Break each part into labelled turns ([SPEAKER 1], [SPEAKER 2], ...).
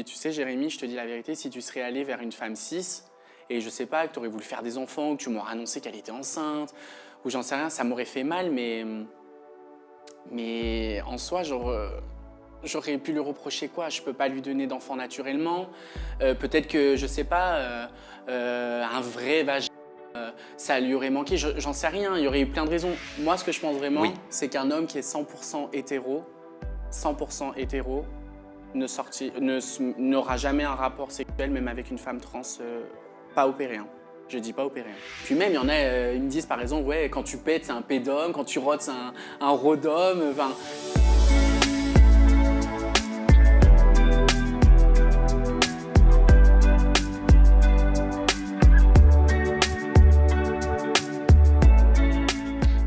[SPEAKER 1] tu sais, Jérémy, je te dis la vérité, si tu serais allé vers une femme cis, et je sais pas, que tu aurais voulu faire des enfants, ou que tu m'aurais annoncé qu'elle était enceinte, ou j'en sais rien, ça m'aurait fait mal, mais en soi, j'aurais pu lui reprocher quoi? Je peux pas lui donner d'enfant naturellement. Peut-être que, je sais pas, un vrai vagin, ça lui aurait manqué. J'en sais rien, il y aurait eu plein de raisons. Moi, ce que je pense vraiment,
[SPEAKER 2] Oui.
[SPEAKER 1] c'est qu'un homme qui est 100% hétéro, n'aura jamais un rapport sexuel, même avec une femme trans, pas opéré. Hein. Je dis pas opéré. Hein. Puis même, il y en a, ils me disent par exemple, ouais, quand tu pètes, c'est un pédome, quand tu rôtes, c'est un rhodome. Enfin,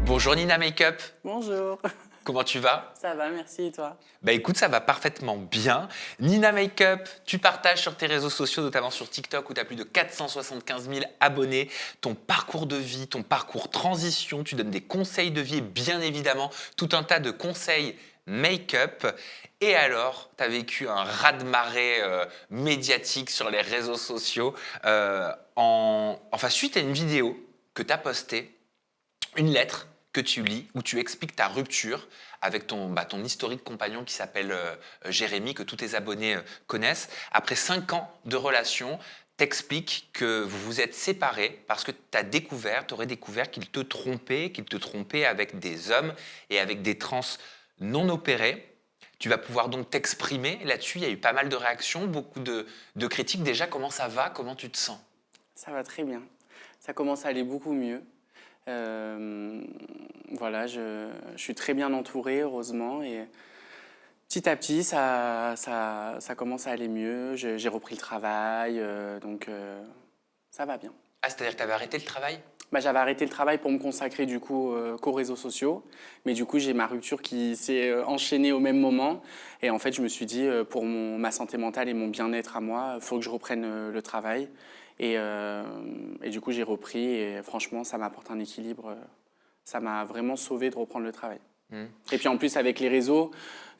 [SPEAKER 2] Bonjour Nina Makeup,
[SPEAKER 1] bonjour.
[SPEAKER 2] comment tu vas?
[SPEAKER 1] Ça va, merci, et toi?
[SPEAKER 2] Bah écoute, ça va parfaitement bien. Nina Makeup, tu partages sur tes réseaux sociaux, notamment sur TikTok où tu as plus de 475 000 abonnés, ton parcours de vie, ton parcours transition, tu donnes des conseils de vie et bien évidemment tout un tas de conseils make-up. Et alors, tu as vécu un raz-de-marée médiatique sur les réseaux sociaux suite à une vidéo que tu as postée, une lettre que tu lis où tu expliques ta rupture avec ton historique compagnon qui s'appelle Jérémy, que tous tes abonnés connaissent. Après 5 ans de relation, t'expliques que vous vous êtes séparés parce que tu aurais découvert qu'il te trompait avec des hommes et avec des trans non opérés. Tu vas pouvoir donc t'exprimer là-dessus. Il y a eu pas mal de réactions, beaucoup de critiques. Déjà, comment ça va? Comment tu te sens?
[SPEAKER 1] Ça va très bien. Ça commence à aller beaucoup mieux. Voilà, je suis très bien entourée, heureusement, et petit à petit, ça commence à aller mieux. J'ai repris le travail, donc ça va bien.
[SPEAKER 2] Ah, c'est-à-dire que tu avais arrêté le travail?
[SPEAKER 1] Bah, j'avais arrêté le travail pour me consacrer du coup qu'aux réseaux sociaux, mais du coup j'ai ma rupture qui s'est enchaînée au même moment, et en fait je me suis dit pour ma santé mentale et mon bien-être à moi, il faut que je reprenne le travail, et du coup j'ai repris, et franchement ça m'apporte un équilibre, ça m'a vraiment sauvé de reprendre le travail. Et puis en plus avec les réseaux,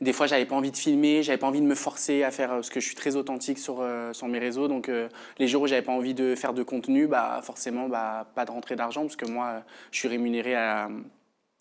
[SPEAKER 1] des fois j'avais pas envie de filmer, j'avais pas envie de me forcer à faire parce que je suis très authentique sur mes réseaux, donc les jours où j'avais pas envie de faire de contenu, bah forcément bah pas de rentrée d'argent parce que moi je suis rémunéré à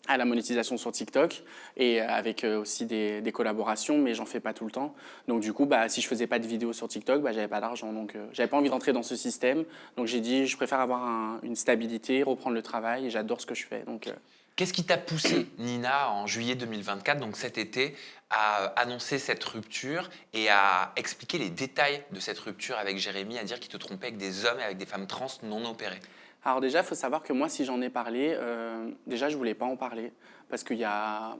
[SPEAKER 1] la monétisation sur TikTok et avec aussi des collaborations, mais j'en fais pas tout le temps. Donc du coup bah si je faisais pas de vidéos sur TikTok, bah j'avais pas d'argent, donc j'avais pas envie d'entrer dans ce système. Donc j'ai dit je préfère avoir une stabilité, reprendre le travail, et j'adore ce que je fais. Donc
[SPEAKER 2] Qu'est-ce qui t'a poussé, Nina, en juillet 2024, donc cet été, à annoncer cette rupture et à expliquer les détails de cette rupture avec Jérémy, à dire qu'il te trompait avec des hommes et avec des femmes trans non opérées?
[SPEAKER 1] Alors déjà, il faut savoir que moi, si j'en ai parlé, déjà, je voulais pas en parler parce il y a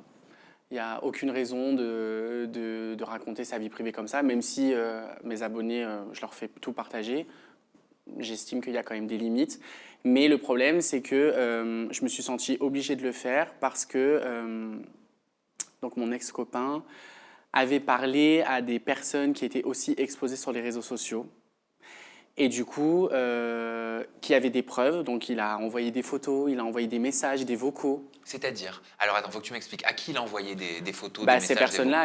[SPEAKER 1] aucune raison de raconter sa vie privée comme ça, même si mes abonnés, je leur fais tout partager. J'estime qu'il y a quand même des limites. Mais le problème, c'est que je me suis sentie obligée de le faire parce que donc mon ex-copain avait parlé à des personnes qui étaient aussi exposées sur les réseaux sociaux. Et du coup, qui avait des preuves, donc il a envoyé des photos, il a envoyé des messages, des vocaux.
[SPEAKER 2] C'est-à-dire? Alors attends, faut que tu m'expliques. À qui il a envoyé des photos, des
[SPEAKER 1] Bah, ces
[SPEAKER 2] messages, des vocaux?
[SPEAKER 1] personnes-là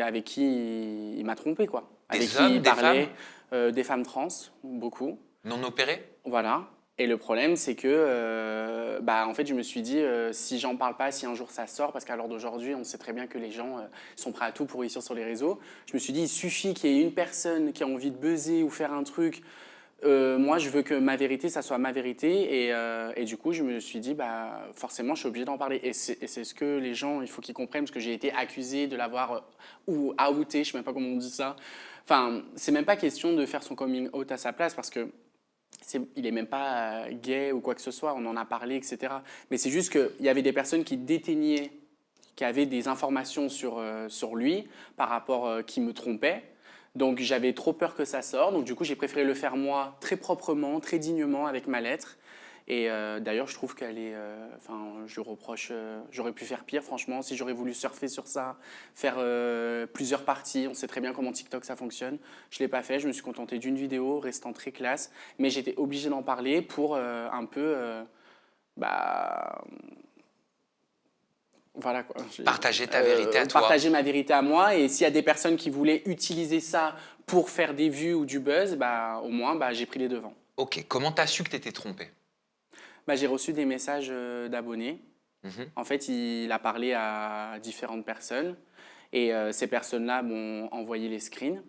[SPEAKER 1] avec qui il m'a trompé, quoi. Avec
[SPEAKER 2] Des
[SPEAKER 1] qui
[SPEAKER 2] hommes,
[SPEAKER 1] il
[SPEAKER 2] des femmes
[SPEAKER 1] parlait, des femmes trans, beaucoup.
[SPEAKER 2] non opérées?
[SPEAKER 1] Voilà. Et le problème, c'est que, bah, en fait, je me suis dit, si j'en parle pas, si un jour ça sort, parce qu'à l'heure d'aujourd'hui, on sait très bien que les gens sont prêts à tout pour réussir sur les réseaux. Je me suis dit, il suffit qu'il y ait une personne qui a envie de buzzer ou faire un truc. Moi, je veux que ma vérité, ça soit ma vérité. Et du coup, je me suis dit, bah, forcément, je suis obligée d'en parler. Et c'est ce que les gens, il faut qu'ils comprennent, parce que j'ai été accusée de l'avoir ou outé, je ne sais même pas comment on dit ça. Enfin, c'est même pas question de faire son coming out à sa place, parce que il est même pas gay ou quoi que ce soit, on en a parlé, etc. Mais c'est juste qu'il y avait des personnes qui déteignaient, qui avaient des informations sur lui par rapport qui me trompaient. Donc j'avais trop peur que ça sorte. Donc du coup, j'ai préféré le faire moi, très proprement, très dignement, avec ma lettre. Et d'ailleurs, je trouve qu'elle est... Enfin, je reproche... j'aurais pu faire pire, franchement, si j'aurais voulu surfer sur ça, faire plusieurs parties. On sait très bien comment TikTok, ça fonctionne. Je ne l'ai pas fait, je me suis contenté d'une vidéo, restant très classe. Mais j'étais obligée d'en parler pour un peu... bah, Voilà quoi.
[SPEAKER 2] Partager ta vérité à toi.
[SPEAKER 1] Partager ma vérité à moi. Et s'il y a des personnes qui voulaient utiliser ça pour faire des vues ou du buzz, bah, au moins, bah, j'ai pris les devants.
[SPEAKER 2] Ok, comment t'as su que t'étais trompé?
[SPEAKER 1] Bah, j'ai reçu des messages d'abonnés.
[SPEAKER 2] Mhm.
[SPEAKER 1] En fait, il a parlé à différentes personnes. Et ces personnes-là m'ont envoyé les screens.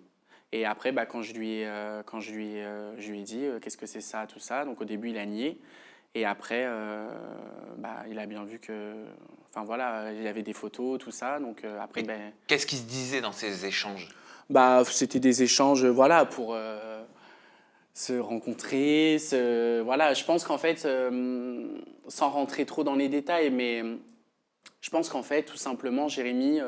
[SPEAKER 1] Et après, bah, je lui ai dit qu'est-ce que c'est ça, tout ça. Donc au début, il a nié. Et après, bah, il a bien vu que, enfin voilà, il y avait des photos, tout ça. Donc après,
[SPEAKER 2] Mais
[SPEAKER 1] ben,
[SPEAKER 2] qu'est-ce qui se disait dans ces échanges?
[SPEAKER 1] bah, c'était des échanges, voilà, pour se rencontrer. Voilà, je pense qu'en fait, sans rentrer trop dans les détails, mais je pense qu'en fait, tout simplement, Jérémy,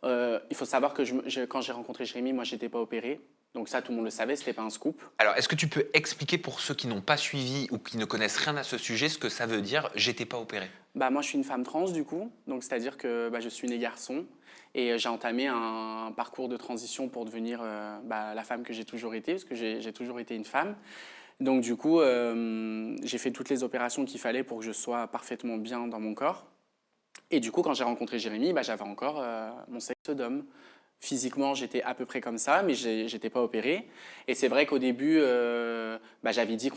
[SPEAKER 1] il faut savoir que quand j'ai rencontré Jérémy, moi, j'étais pas opéré. Donc ça, tout le monde le savait, c'était pas un scoop.
[SPEAKER 2] Alors, est-ce que tu peux expliquer pour ceux qui n'ont pas suivi ou qui ne connaissent rien à ce sujet ce que ça veut dire j'étais pas opéré?
[SPEAKER 1] Bah, moi, je suis une femme trans, du coup. Donc, c'est-à-dire que bah, je suis né garçon. Et j'ai entamé un parcours de transition pour devenir bah, la femme que j'ai toujours été, parce que j'ai toujours été une femme. Donc, du coup, j'ai fait toutes les opérations qu'il fallait pour que je sois parfaitement bien dans mon corps. Et du coup, quand j'ai rencontré Jérémy, bah, j'avais encore mon sexe d'homme. Physiquement, j'étais à peu près comme ça, mais j'étais pas opéré. Et c'est vrai qu'au début, bah, j'avais dit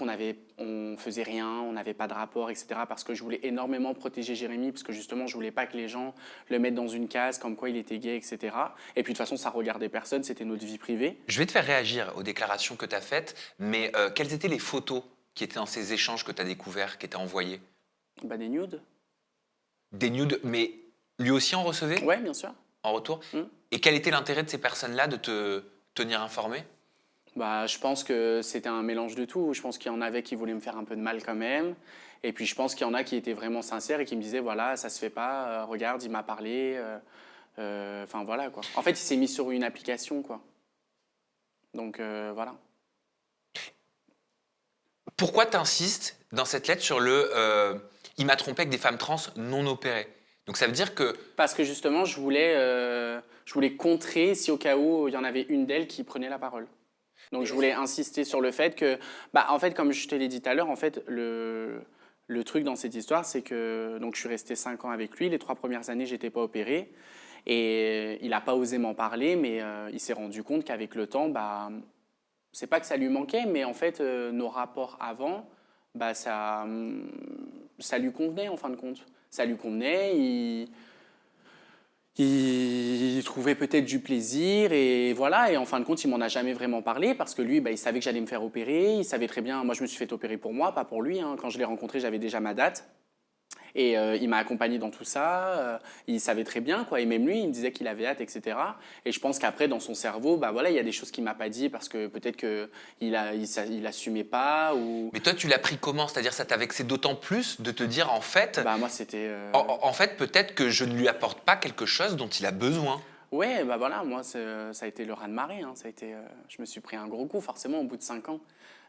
[SPEAKER 1] on faisait rien, on n'avait pas de rapport, etc. Parce que je voulais énormément protéger Jérémy, parce que justement, je voulais pas que les gens le mettent dans une case comme quoi il était gay, etc. Et puis de toute façon, ça regardait personne, c'était notre vie privée.
[SPEAKER 2] Je vais te faire réagir aux déclarations que tu as faites, mais quelles étaient les photos qui étaient dans ces échanges que tu as découverts, qui étaient envoyés?
[SPEAKER 1] Bah, des nudes.
[SPEAKER 2] Des nudes, mais lui aussi en recevait
[SPEAKER 1] Ouais, bien sûr.
[SPEAKER 2] en retour?
[SPEAKER 1] Mm.
[SPEAKER 2] Et quel était l'intérêt de ces personnes-là de te tenir informé?
[SPEAKER 1] Bah, je pense que c'était un mélange de tout. Je pense qu'il y en avait qui voulaient me faire un peu de mal quand même. Et puis je pense qu'il y en a qui étaient vraiment sincères et qui me disaient, voilà, ça se fait pas, regarde, il m'a parlé. Enfin voilà quoi. En fait, il s'est mis sur une application quoi. Donc voilà.
[SPEAKER 2] Pourquoi tu insistes dans cette lettre sur le il m'a trompé avec des femmes trans non opérées? Donc ça veut dire que
[SPEAKER 1] Parce que justement, je voulais contrer si au cas où il y en avait une d'elles qui prenait la parole. Donc je voulais insister sur le fait que, bah, en fait, comme je te l'ai dit tout à l'heure, en fait, le truc dans cette histoire, c'est que donc, je suis resté 5 ans avec lui. Les 3 premières années, j'étais pas opéré. Et il n'a pas osé m'en parler, mais il s'est rendu compte qu'avec le temps, bah, c'est pas que ça lui manquait, mais en fait, nos rapports avant, bah, ça lui convenait en fin de compte. Ça lui convenait, il trouvait peut-être du plaisir et voilà. Et en fin de compte, il m'en a jamais vraiment parlé parce que lui, bah, il savait que j'allais me faire opérer. Il savait très bien. Moi, je me suis fait opérer pour moi, pas pour lui, hein. Quand je l'ai rencontré, j'avais déjà ma date. Et il m'a accompagné dans tout ça. Il savait très bien, quoi. Et même lui, il me disait qu'il avait hâte, etc. Et je pense qu'après, dans son cerveau, bah voilà, il y a des choses qu'il m'a pas dit parce que peut-être il assumait pas ou.
[SPEAKER 2] mais toi tu l'as pris comment? C'est-à-dire ça t'a vexé d'autant plus de te dire en fait
[SPEAKER 1] Bah moi, c'était.
[SPEAKER 2] en fait peut-être que je ne lui apporte pas quelque chose dont il a besoin.
[SPEAKER 1] Ouais, bah voilà, moi, ça a été le raz-de-marée, hein. Ça a été, je me suis pris un gros coup, forcément, au bout de 5 ans.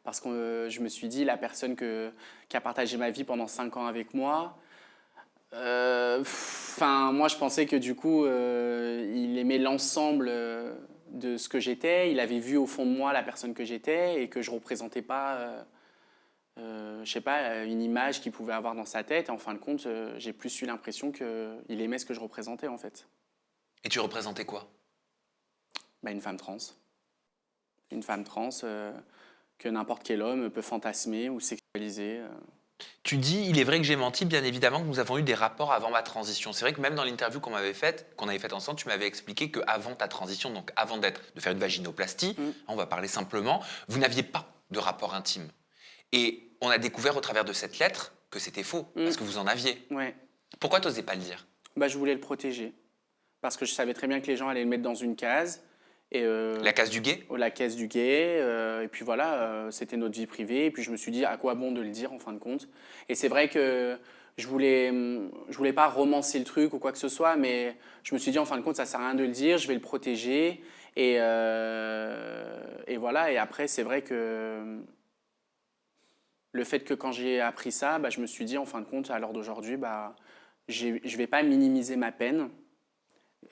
[SPEAKER 1] Parce que je me suis dit, la personne qui a partagé ma vie pendant 5 ans avec moi, enfin, moi, je pensais que du coup, il aimait l'ensemble de ce que j'étais. Il avait vu au fond de moi la personne que j'étais et que je représentais pas, je sais pas, une image qu'il pouvait avoir dans sa tête. Et en fin de compte, j'ai plus eu l'impression qu'il aimait ce que je représentais, en fait.
[SPEAKER 2] Et tu représentais quoi?
[SPEAKER 1] Bah, une femme trans. Une femme trans que n'importe quel homme peut fantasmer ou sexualiser.
[SPEAKER 2] Tu dis, il est vrai que j'ai menti, bien évidemment que nous avons eu des rapports avant ma transition. C'est vrai que même dans l'interview qu'on avait faite ensemble, tu m'avais expliqué qu'avant ta transition, donc avant de faire une vaginoplastie, on va parler simplement, vous n'aviez pas de rapport intime. Et on a découvert au travers de cette lettre que c'était faux, parce que vous en aviez.
[SPEAKER 1] Ouais.
[SPEAKER 2] Pourquoi t'osais pas le dire?
[SPEAKER 1] Bah, je voulais le protéger. Parce que je savais très bien que les gens allaient le mettre dans une case. Et,
[SPEAKER 2] La case du gay?
[SPEAKER 1] la case du gay. Et puis voilà, c'était notre vie privée. Et puis je me suis dit, à quoi bon de le dire en fin de compte. Et c'est vrai que je voulais pas romancer le truc ou quoi que ce soit, mais je me suis dit, en fin de compte, ça sert à rien de le dire, je vais le protéger. Et voilà, et après, c'est vrai que le fait que quand j'ai appris ça, bah, je me suis dit, en fin de compte, à l'heure d'aujourd'hui, bah, je vais pas minimiser ma peine.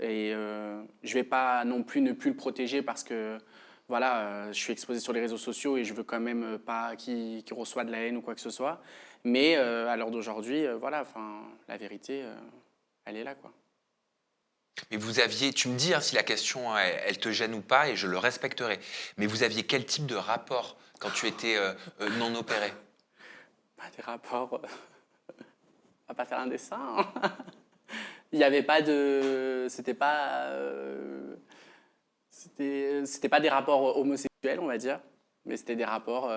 [SPEAKER 1] Et je vais pas non plus ne plus le protéger parce que voilà, je suis exposé sur les réseaux sociaux et je veux quand même pas qu'il reçoive de la haine ou quoi que ce soit. Mais à l'heure d'aujourd'hui, voilà, enfin, la vérité, elle est là, quoi.
[SPEAKER 2] Mais vous aviez, tu me dis si la question elle te gêne ou pas, et je le respecterai. Mais vous aviez quel type de rapport quand tu étais non opéré?
[SPEAKER 1] Bah, des rapports, on va pas faire un dessin, hein. Il n'y avait pas de, c'était pas des rapports homosexuels, on va dire, mais c'était des rapports.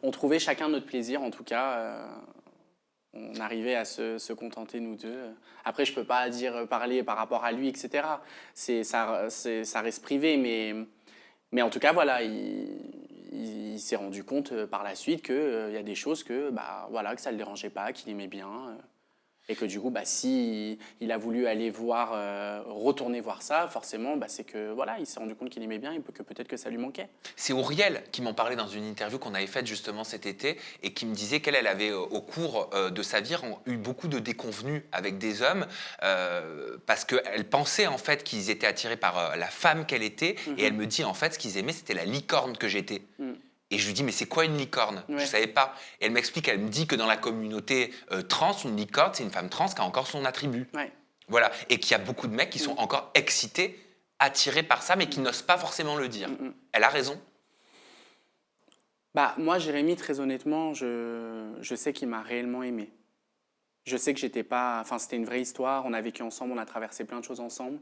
[SPEAKER 1] On trouvait chacun notre plaisir, en tout cas. On arrivait à se contenter nous deux. Après, je peux pas parler par rapport à lui, etc. Ça reste privé, mais en tout cas, voilà, il s'est rendu compte par la suite qu'il y a des choses que, bah, voilà, que ça le dérangeait pas, qu'il aimait bien. Et que du coup, bah, si il a voulu aller voir, retourner voir ça, forcément, bah, c'est que voilà, il s'est rendu compte qu'il aimait bien et que peut-être que ça lui manquait.
[SPEAKER 2] C'est Auriel qui m'en parlait dans une interview qu'on avait faite justement cet été et qui me disait qu'elle elle avait au cours de sa vie eu beaucoup de déconvenues avec des hommes parce qu'elle pensait en fait qu'ils étaient attirés par la femme qu'elle était et elle me dit en fait ce qu'ils aimaient c'était la licorne que j'étais.
[SPEAKER 1] Mm.
[SPEAKER 2] Et je lui dis mais c'est quoi une licorne? Je
[SPEAKER 1] Ouais.
[SPEAKER 2] savais pas. Et elle m'explique, elle me dit que dans la communauté trans, une licorne c'est une femme trans qui a encore son attribut.
[SPEAKER 1] Ouais.
[SPEAKER 2] Voilà. Et qu'il y a beaucoup de mecs qui sont encore excités, attirés par ça mais qui n'osent pas forcément le dire. Elle a raison.
[SPEAKER 1] Bah, moi, Jérémy, très honnêtement, je sais qu'il m'a réellement aimé. Je sais que j'étais pas. Enfin, c'était une vraie histoire. On a vécu ensemble, on a traversé plein de choses ensemble.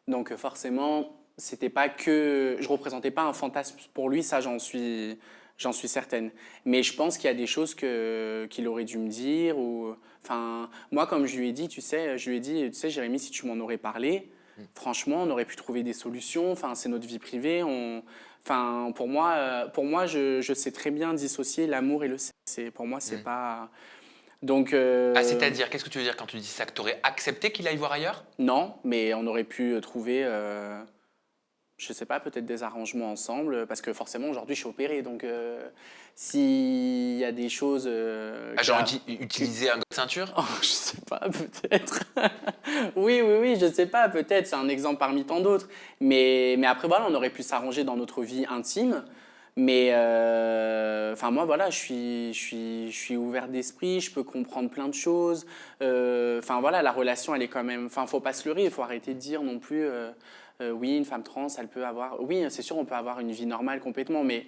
[SPEAKER 1] Donc, forcément, c'était pas que. Je représentais pas un fantasme pour lui, ça, j'en suis certaine. Mais je pense qu'il y a des choses qu'il aurait dû me dire. Ou, enfin, moi, comme je lui ai dit, tu sais, je lui ai dit, tu sais, Jérémy, si tu m'en aurais parlé, franchement, on aurait pu trouver des solutions. Enfin, c'est notre vie privée. Enfin, pour moi, je sais très bien dissocier l'amour et le sexe. Pour moi, c'est pas. Donc,
[SPEAKER 2] Ah, c'est-à-dire, qu'est-ce que tu veux dire quand tu dis ça? Que tu aurais accepté qu'il aille voir ailleurs?
[SPEAKER 1] non, mais on aurait pu trouver, je sais pas, peut-être des arrangements ensemble, parce que forcément aujourd'hui je suis opéré, donc s'il y a des choses
[SPEAKER 2] Ah, genre utiliser un ceinture?
[SPEAKER 1] Oh, je sais pas, peut-être. Oui, oui, oui, je sais pas, peut-être, c'est un exemple parmi tant d'autres. Mais après, voilà, on aurait pu s'arranger dans notre vie intime. Mais enfin, moi, voilà, je suis ouvert d'esprit, je peux comprendre plein de choses. Enfin, voilà, la relation, elle est quand même. Enfin, faut pas se leurrer, il faut arrêter de dire non plus. Oui, une femme trans, elle peut avoir. Oui, c'est sûr, on peut avoir une vie normale complètement, mais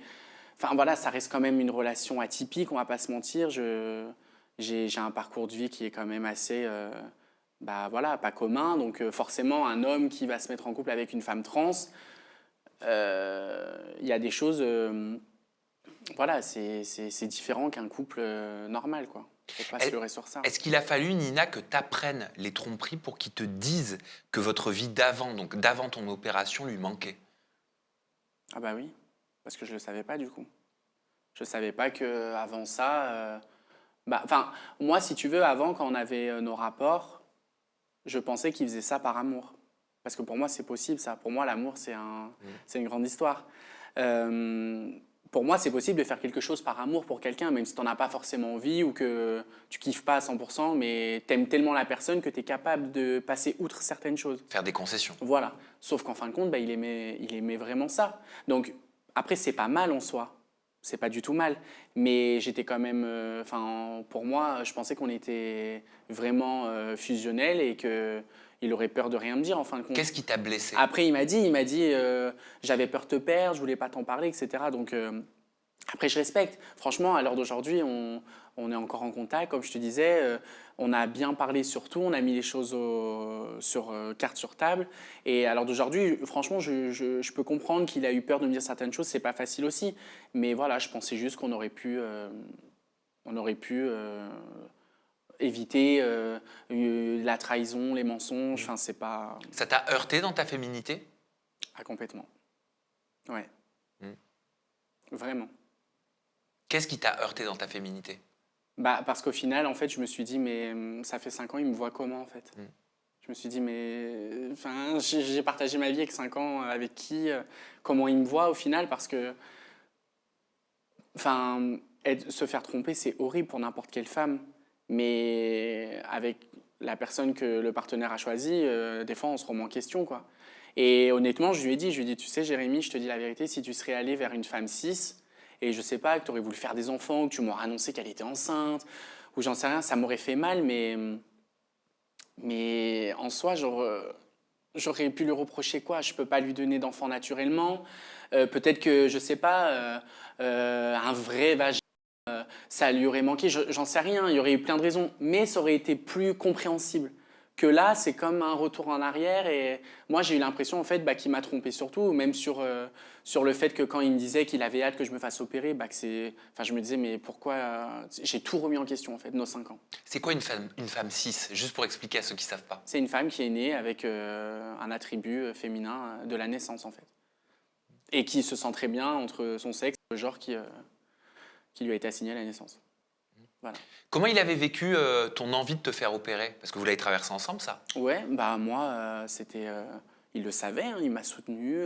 [SPEAKER 1] enfin, voilà, ça reste quand même une relation atypique, on va pas se mentir. J'ai un parcours de vie qui est quand même assez, bah voilà, pas commun. Donc forcément, un homme qui va se mettre en couple avec une femme trans, il y a des choses, voilà, c'est différent qu'un couple normal, quoi. Faut pas se leurrer sur ça.
[SPEAKER 2] Est-ce qu'il a fallu, Nina, que tu apprennes les tromperies pour qu'ils te disent que votre vie d'avant, donc d'avant ton opération, lui manquait?
[SPEAKER 1] Ah bah oui, parce que je le savais pas du coup. Je savais pas que avant ça, bah, enfin, moi, si tu veux, avant, quand on avait nos rapports, je pensais qu'il faisait ça par amour. Parce que pour moi, c'est possible, ça. Pour moi, l'amour, c'est une grande histoire. Euh, pour moi, c'est possible de faire quelque chose par amour pour quelqu'un, même si tu n'en as pas forcément envie ou que tu kiffes pas à 100%, mais tu aimes tellement la personne que tu es capable de passer outre certaines choses.
[SPEAKER 2] Faire des concessions.
[SPEAKER 1] Voilà. Sauf qu'en fin de compte, bah, il aimait vraiment ça. Donc, après, c'est pas mal en soi. C'est pas du tout mal. Mais j'étais quand même. Enfin, pour moi, je pensais qu'on était vraiment fusionnels et qu'il aurait peur de rien me dire en fin de compte.
[SPEAKER 2] Qu'est-ce qui t'a blessé?
[SPEAKER 1] Après, il m'a dit j'avais peur de te perdre, je voulais pas t'en parler, etc. Donc, après, je respecte. Franchement, à l'heure d'aujourd'hui, on est encore en contact. Comme je te disais, on a bien parlé sur tout, on a mis les choses sur carte sur table. Et à l'heure d'aujourd'hui, franchement, je peux comprendre qu'il a eu peur de me dire certaines choses. C'est pas facile aussi. Mais voilà, je pensais juste qu'on aurait pu, éviter la trahison, les mensonges. Enfin, c'est pas.
[SPEAKER 2] Ça t'a heurté dans ta féminité?
[SPEAKER 1] Ah, complètement. Ouais.
[SPEAKER 2] Mm.
[SPEAKER 1] Vraiment.
[SPEAKER 2] Qu'est-ce qui t'a heurté dans ta féminité?
[SPEAKER 1] Bah, parce qu'au final, en fait, je me suis dit, mais ça fait 5 ans, il me voit comment, en fait? Je me suis dit, mais enfin, j'ai partagé ma vie avec 5 ans, avec qui? Comment il me voit au final? Parce que, enfin, se faire tromper, c'est horrible pour n'importe quelle femme. Mais avec la personne que le partenaire a choisie, des fois, on se remet en question, quoi. Et honnêtement, je lui ai dit, tu sais, Jérémy, je te dis la vérité, si tu serais allé vers une femme cis, et je sais pas, que tu aurais voulu faire des enfants, ou que tu m'aurais annoncé qu'elle était enceinte, ou j'en sais rien, ça m'aurait fait mal, mais Mais en soi, genre, j'aurais pu lui reprocher quoi? Je peux pas lui donner d'enfant naturellement. Peut-être que, je sais pas, un vrai vagin, ça lui aurait manqué. J'en sais rien, il y aurait eu plein de raisons. Mais ça aurait été plus compréhensible. Que là, c'est comme un retour en arrière. Et moi, j'ai eu l'impression, en fait, bah, qu'il m'a trompé surtout, même sur le fait que quand il me disait qu'il avait hâte que je me fasse opérer, bah, que c'est... Enfin, je me disais, mais pourquoi... J'ai tout remis en question, en fait, nos 5 ans.
[SPEAKER 2] C'est quoi une femme cis? Juste pour expliquer à ceux qui savent pas.
[SPEAKER 1] C'est une femme qui est née avec un attribut féminin de la naissance, en fait. Et qui se sent très bien entre son sexe et le genre qui lui a été assigné à la naissance. Voilà.
[SPEAKER 2] Comment il avait vécu ton envie de te faire opérer? Parce que vous l'avez traversé ensemble, ça.
[SPEAKER 1] Ouais, bah moi, c'était... il le savait, hein, il m'a soutenu.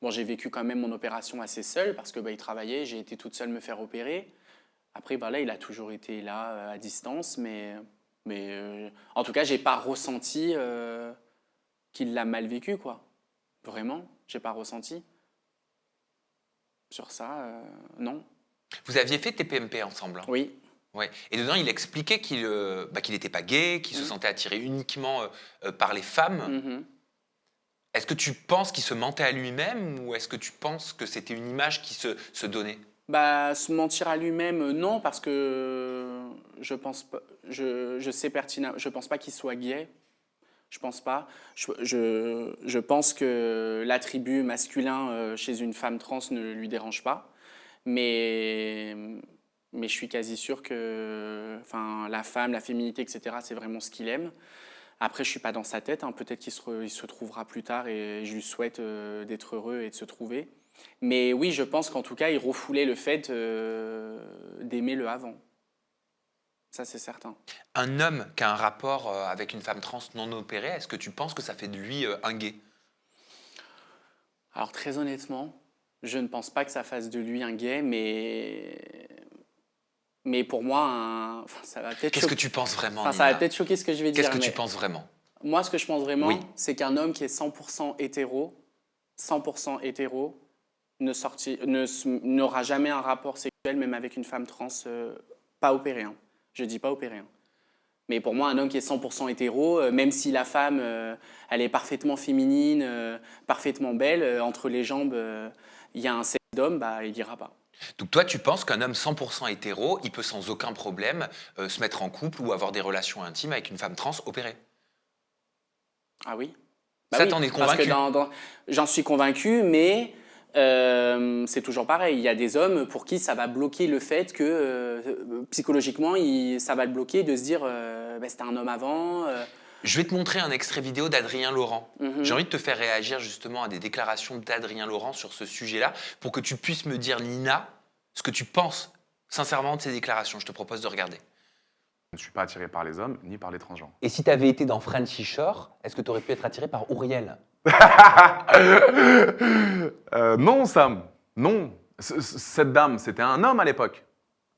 [SPEAKER 1] Bon, j'ai vécu quand même mon opération assez seule parce que bah, il travaillait, j'ai été toute seule me faire opérer. Après, bah, là, il a toujours été là à distance, mais en tout cas, j'ai pas ressenti qu'il l'a mal vécu, quoi. Vraiment, j'ai pas ressenti. Sur ça, non.
[SPEAKER 2] Vous aviez fait TPMP ensemble, hein?
[SPEAKER 1] Oui.
[SPEAKER 2] Ouais. Et dedans, il expliquait qu'il n'était pas gay, qu'il se
[SPEAKER 1] Mhm.
[SPEAKER 2] sentait attiré uniquement par les femmes.
[SPEAKER 1] Mhm.
[SPEAKER 2] Est-ce que tu penses qu'il se mentait à lui-même ou est-ce que tu penses que c'était une image qui se donnait?
[SPEAKER 1] Bah, se mentir à lui-même, non, parce que je pense pas, je sais pertinemment, je pense pas qu'il soit gay. Je pense pas. Je pense que l'attribut masculin chez une femme trans ne lui dérange pas. Mais, mais je suis quasi sûr que enfin, la femme, la féminité, etc., c'est vraiment ce qu'il aime. Après, je suis pas dans sa tête, hein. Peut-être il se trouvera plus tard et je lui souhaite d'être heureux et de se trouver. Mais oui, je pense qu'en tout cas, il refoulait le fait d'aimer le avant. Ça, c'est certain.
[SPEAKER 2] Un homme qui a un rapport avec une femme trans non opérée, est-ce que tu penses que ça fait de lui un gay?
[SPEAKER 1] Alors, très honnêtement, je ne pense pas que ça fasse de lui un gay, mais pour moi, enfin, ça va peut-être
[SPEAKER 2] Qu'est-ce que
[SPEAKER 1] choquer.
[SPEAKER 2] tu penses vraiment,
[SPEAKER 1] Enfin, ça va
[SPEAKER 2] Nina?
[SPEAKER 1] peut-être choquer ce que je vais
[SPEAKER 2] Qu'est-ce
[SPEAKER 1] dire,
[SPEAKER 2] que tu
[SPEAKER 1] mais
[SPEAKER 2] penses vraiment?
[SPEAKER 1] moi, ce que je pense vraiment,
[SPEAKER 2] Oui.
[SPEAKER 1] c'est qu'un homme qui est 100% hétéro, n'aura jamais un rapport sexuel, même avec une femme trans, pas opérée, hein. Je dis pas opérée, hein. Mais pour moi, un homme qui est 100% hétéro, même si la femme, elle est parfaitement féminine, parfaitement belle, entre les jambes, il y a un sexe d'homme, bah, il ira pas.
[SPEAKER 2] Donc toi, tu penses qu'un homme 100% hétéro, il peut sans aucun problème se mettre en couple ou avoir des relations intimes avec une femme trans opérée?
[SPEAKER 1] Ah oui? Bah
[SPEAKER 2] Ça,
[SPEAKER 1] oui,
[SPEAKER 2] t'en es
[SPEAKER 1] parce que
[SPEAKER 2] convaincu?
[SPEAKER 1] j'en suis convaincu, mais c'est toujours pareil. Il y a des hommes pour qui ça va bloquer le fait que psychologiquement, ça va le bloquer de se dire bah, c'était un homme avant.
[SPEAKER 2] Je vais te montrer un extrait vidéo d'Adrien Laurent. J'ai
[SPEAKER 1] Mhm.
[SPEAKER 2] envie de te faire réagir justement à des déclarations d'Adrien Laurent sur ce sujet-là pour que tu puisses me dire, Nina, ce que tu penses sincèrement de ces déclarations. Je te propose de regarder.
[SPEAKER 3] Je ne suis pas attiré par les hommes ni par les transgenres.
[SPEAKER 4] Et si tu avais été dans Frenchy Shore, est-ce que tu aurais pu être attiré par Ouriel?
[SPEAKER 3] Non, Sam, non. Cette dame, c'était un homme à l'époque.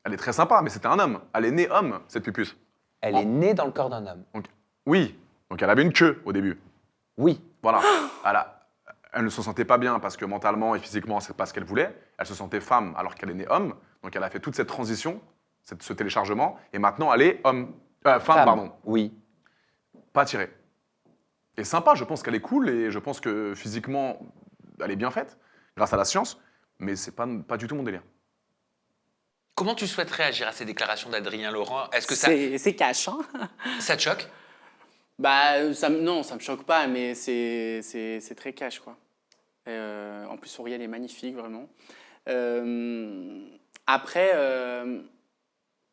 [SPEAKER 3] Elle est très sympa, mais c'était un homme. Elle est née homme, cette pupuce.
[SPEAKER 4] Elle est née dans le corps d'un homme.
[SPEAKER 3] Donc, oui, donc elle avait une queue au début.
[SPEAKER 4] Oui.
[SPEAKER 3] Voilà. Elle ne se sentait pas bien parce que mentalement et physiquement, c'est pas ce qu'elle voulait. Elle se sentait femme alors qu'elle est née homme. Donc elle a fait toute cette transition, ce téléchargement, et maintenant elle est homme. Femme, pardon.
[SPEAKER 4] Oui.
[SPEAKER 3] Pas attirée. Et sympa, je pense qu'elle est cool et je pense que physiquement, elle est bien faite, grâce à la science, mais c'est pas du tout mon délire.
[SPEAKER 2] Comment tu souhaites réagir à ces déclarations d'Adrien Laurent? Est-ce que ça,
[SPEAKER 1] C'est cash, hein.
[SPEAKER 2] ça te choque?
[SPEAKER 1] Bah, non, ça me choque pas, mais c'est très cash, quoi. En plus, Auriel est magnifique, vraiment. Après,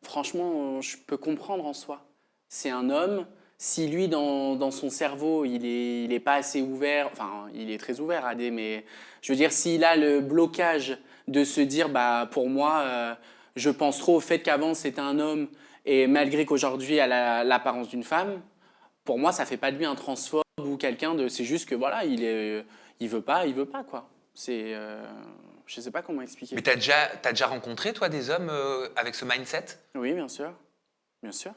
[SPEAKER 1] franchement, je peux comprendre en soi. C'est un homme. Si lui, dans son cerveau, il est pas assez ouvert, enfin, il est très ouvert, AD, mais je veux dire, s'il a le blocage de se dire, bah, pour moi, je pense trop au fait qu'avant c'était un homme, et malgré qu'aujourd'hui elle a l'apparence d'une femme, pour moi, ça fait pas de lui un transphobe ou quelqu'un de. C'est juste que voilà, il veut pas, quoi. Je sais pas comment expliquer.
[SPEAKER 2] Mais t'as déjà rencontré, toi, des hommes avec ce mindset?
[SPEAKER 1] Oui, bien sûr, bien sûr.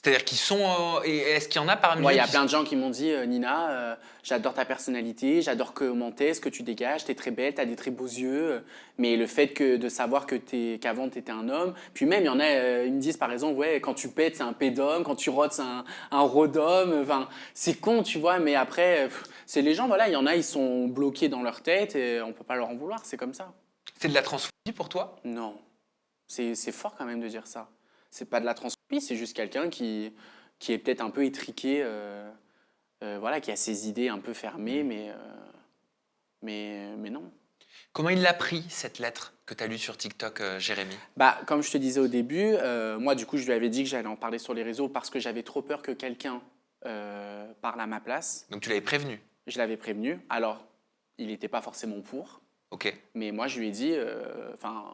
[SPEAKER 2] C'est-à-dire qu'ils sont... et est-ce qu'il y en a parmi
[SPEAKER 1] Ouais,
[SPEAKER 2] eux
[SPEAKER 1] il y a
[SPEAKER 2] qui
[SPEAKER 1] plein de gens qui m'ont dit Nina, j'adore ta personnalité, j'adore commenter ce que tu dégages, t'es très belle, t'as des très beaux yeux. Mais le fait de savoir qu'avant t'étais un homme, puis même il y en a, ils me disent par exemple, ouais, quand tu pètes c'est un pédome, quand tu rotes c'est un rodome. Enfin, c'est con, tu vois, mais après, c'est les gens, voilà, il y en a, ils sont bloqués dans leur tête et on peut pas leur en vouloir, c'est comme ça.
[SPEAKER 2] C'est de la transphobie pour toi?
[SPEAKER 1] Non, c'est fort quand même de dire ça. C'est pas de la transphobie, c'est juste quelqu'un qui est peut-être un peu étriqué, voilà, qui a ses idées un peu fermées, mais non.
[SPEAKER 2] Comment il l'a pris, cette lettre que tu as lue sur TikTok, Jérémy?
[SPEAKER 1] Bah, comme je te disais au début, moi du coup je lui avais dit que j'allais en parler sur les réseaux parce que j'avais trop peur que quelqu'un parle à ma place.
[SPEAKER 2] Donc tu l'avais prévenu?
[SPEAKER 1] Je l'avais prévenu. Alors, il n'était pas forcément pour,
[SPEAKER 2] Ok.
[SPEAKER 1] mais moi je lui ai dit, enfin,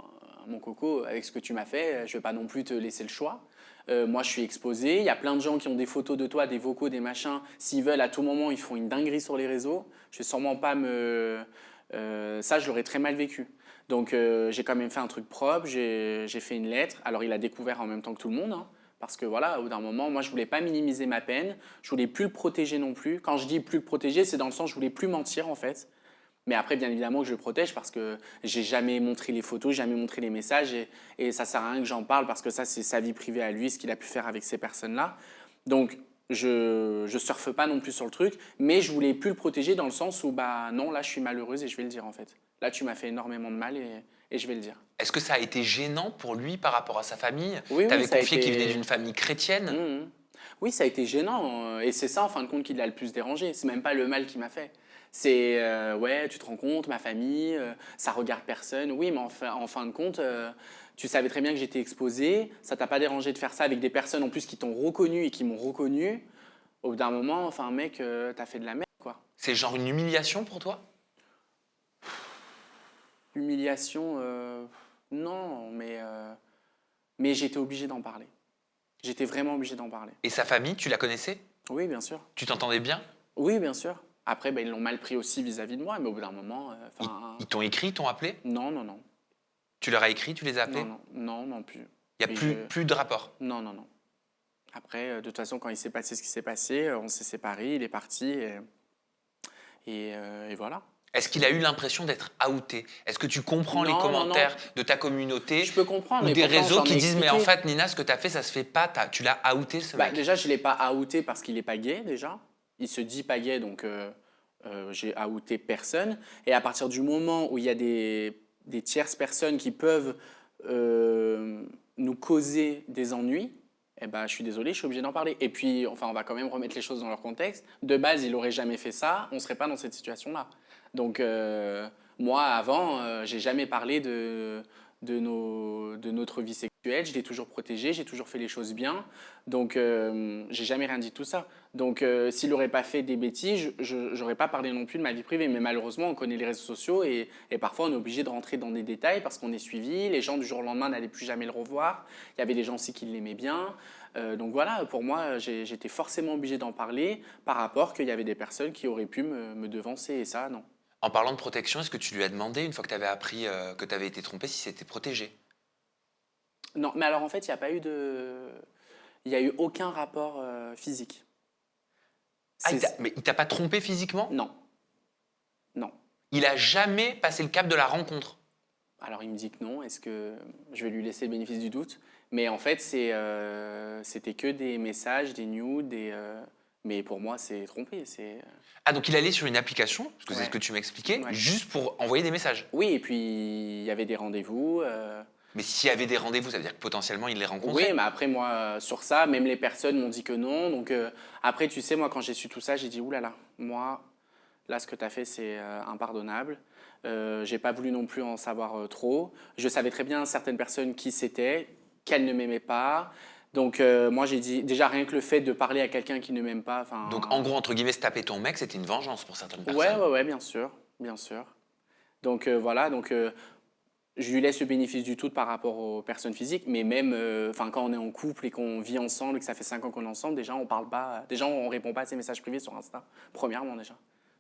[SPEAKER 1] mon coco, avec ce que tu m'as fait, je vais pas non plus te laisser le choix. Moi, je suis exposé. Il y a plein de gens qui ont des photos de toi, des vocaux, des machins. S'ils veulent, à tout moment, ils font une dinguerie sur les réseaux. Je vais sûrement pas me... ça, je l'aurais très mal vécu. Donc, j'ai quand même fait un truc propre. J'ai fait une lettre. Alors, il a découvert en même temps que tout le monde, hein, parce que voilà, au bout d'un moment, moi, je voulais pas minimiser ma peine. Je voulais plus le protéger non plus. Quand je dis plus le protéger, c'est dans le sens je voulais plus mentir, en fait. Mais après, bien évidemment, que je le protège parce que j'ai jamais montré les photos, jamais montré les messages et ça sert à rien que j'en parle parce que ça, c'est sa vie privée à lui, ce qu'il a pu faire avec ces personnes-là. Donc, je surfe pas non plus sur le truc, mais je voulais plus le protéger dans le sens où, bah non, là, je suis malheureuse et je vais le dire en fait. Là, tu m'as fait énormément de mal et je vais le dire.
[SPEAKER 2] Est-ce que ça a été gênant pour lui par rapport à sa famille?
[SPEAKER 1] Oui,
[SPEAKER 2] Tu avais
[SPEAKER 1] ça a
[SPEAKER 2] confié qu'il
[SPEAKER 1] été-
[SPEAKER 2] venait d'une famille chrétienne.
[SPEAKER 1] Mhm. Oui, ça a été gênant et c'est ça en fin de compte qui l'a le plus dérangé. C'est même pas le mal qui m'a fait. C'est ouais, tu te rends compte, ma famille, ça regarde personne. Oui, mais en fin de compte, tu savais très bien que j'étais exposé. Ça t'a pas dérangé de faire ça avec des personnes en plus qui t'ont reconnu et qui m'ont reconnu. Au bout d'un moment, enfin mec, t'as fait de la merde quoi.
[SPEAKER 2] C'est genre une humiliation pour toi?
[SPEAKER 1] Humiliation, non, mais j'étais obligé d'en parler. J'étais vraiment obligé d'en parler.
[SPEAKER 2] Et sa famille, tu la connaissais?
[SPEAKER 1] Oui, bien sûr.
[SPEAKER 2] Tu t'entendais bien?
[SPEAKER 1] Oui, bien sûr. Après, ben, ils l'ont mal pris aussi vis-à-vis de moi, mais au bout d'un moment,
[SPEAKER 2] Ils,
[SPEAKER 1] enfin,
[SPEAKER 2] ils t'ont écrit, ils t'ont appelé?
[SPEAKER 1] non, non, non,
[SPEAKER 2] Tu leur as écrit, tu les as appelés?
[SPEAKER 1] non, non, non, non plus.
[SPEAKER 2] Il n'y a
[SPEAKER 1] Et
[SPEAKER 2] plus de rapport.
[SPEAKER 1] non, non, non. Après, de toute façon, quand il s'est passé ce qui s'est passé, on s'est séparés, il est parti et voilà.
[SPEAKER 2] Est-ce qu'il a eu l'impression d'être outé? Est-ce que tu comprends les
[SPEAKER 1] Non, non,
[SPEAKER 2] commentaires de ta communauté
[SPEAKER 1] Je peux comprendre,
[SPEAKER 2] ou
[SPEAKER 1] mais
[SPEAKER 2] des
[SPEAKER 1] pourtant,
[SPEAKER 2] réseaux
[SPEAKER 1] j'en
[SPEAKER 2] qui
[SPEAKER 1] ai
[SPEAKER 2] disent mais en
[SPEAKER 1] expliqué.
[SPEAKER 2] fait Nina, ce que tu as fait, ça se fait pas, tu l'as outé ce
[SPEAKER 1] Bah,
[SPEAKER 2] mec?
[SPEAKER 1] déjà, je ne l'ai pas outé parce qu'il n'est pas gay, déjà. Il se dit pas gay, donc j'ai outé personne. Et à partir du moment où il y a des tierces personnes qui peuvent nous causer des ennuis, eh ben, je suis désolé, je suis obligé d'en parler. Et puis, enfin, on va quand même remettre les choses dans leur contexte. De base, il n'aurait jamais fait ça, on ne serait pas dans cette situation-là. Donc, moi, avant, j'ai jamais parlé de notre vie sexuelle. Je l'ai toujours protégée, j'ai toujours fait les choses bien. Donc, j'ai jamais rien dit de tout ça. Donc, s'il n'aurait pas fait des bêtises, je n'aurais pas parlé non plus de ma vie privée. Mais malheureusement, on connaît les réseaux sociaux et parfois, on est obligé de rentrer dans des détails parce qu'on est suivi. Les gens, du jour au lendemain, n'allaient plus jamais le revoir. Il y avait des gens aussi qui l'aimaient bien. Donc voilà, pour moi, j'étais forcément obligé d'en parler par rapport qu'il y avait des personnes qui auraient pu me devancer. Et ça, non.
[SPEAKER 2] En parlant de protection, est-ce que tu lui as demandé, une fois que tu avais appris que tu avais été trompé, si c'était protégé?
[SPEAKER 1] Non, mais alors en fait, il n'y a eu aucun rapport physique.
[SPEAKER 2] Ah,
[SPEAKER 1] C'est-
[SPEAKER 2] mais il t'a pas trompé physiquement?
[SPEAKER 1] Non, non.
[SPEAKER 2] Il a jamais passé le cap de la rencontre?
[SPEAKER 1] Alors il me dit que non, est-ce que je vais lui laisser le bénéfice du doute? Mais en fait, c'était que des messages, des nudes, mais pour moi, c'est trompé.
[SPEAKER 2] Ah, donc il allait sur une application, parce que c'est
[SPEAKER 1] Ouais.
[SPEAKER 2] ce que tu m'expliquais,
[SPEAKER 1] Ouais.
[SPEAKER 2] juste pour envoyer des messages.
[SPEAKER 1] Oui, et puis il y avait des rendez-vous.
[SPEAKER 2] Mais s'il y avait des rendez-vous, ça veut dire que potentiellement il les
[SPEAKER 1] Oui,
[SPEAKER 2] rencontrait.
[SPEAKER 1] mais après, moi, sur ça, même les personnes m'ont dit que non. Donc après, tu sais, moi, quand j'ai su tout ça, j'ai dit, oulala, moi, là, ce que tu as fait, c'est impardonnable. J'ai pas voulu non plus en savoir trop. Je savais très bien certaines personnes qui c'était, qu'elles ne m'aimaient pas. Donc moi, j'ai dit, déjà rien que le fait de parler à quelqu'un qui ne m'aime pas.
[SPEAKER 2] Donc en gros, entre guillemets, se taper ton mec, c'était une vengeance pour certaines
[SPEAKER 1] Ouais,
[SPEAKER 2] personnes.
[SPEAKER 1] ouais, ouais, bien sûr, bien sûr. Donc voilà, donc je lui laisse le bénéfice du doute par rapport aux personnes physiques, mais même enfin quand on est en couple et qu'on vit ensemble et que ça fait 5 ans qu'on est ensemble, déjà on parle pas, déjà on répond pas à ses messages privés sur Insta, premièrement déjà.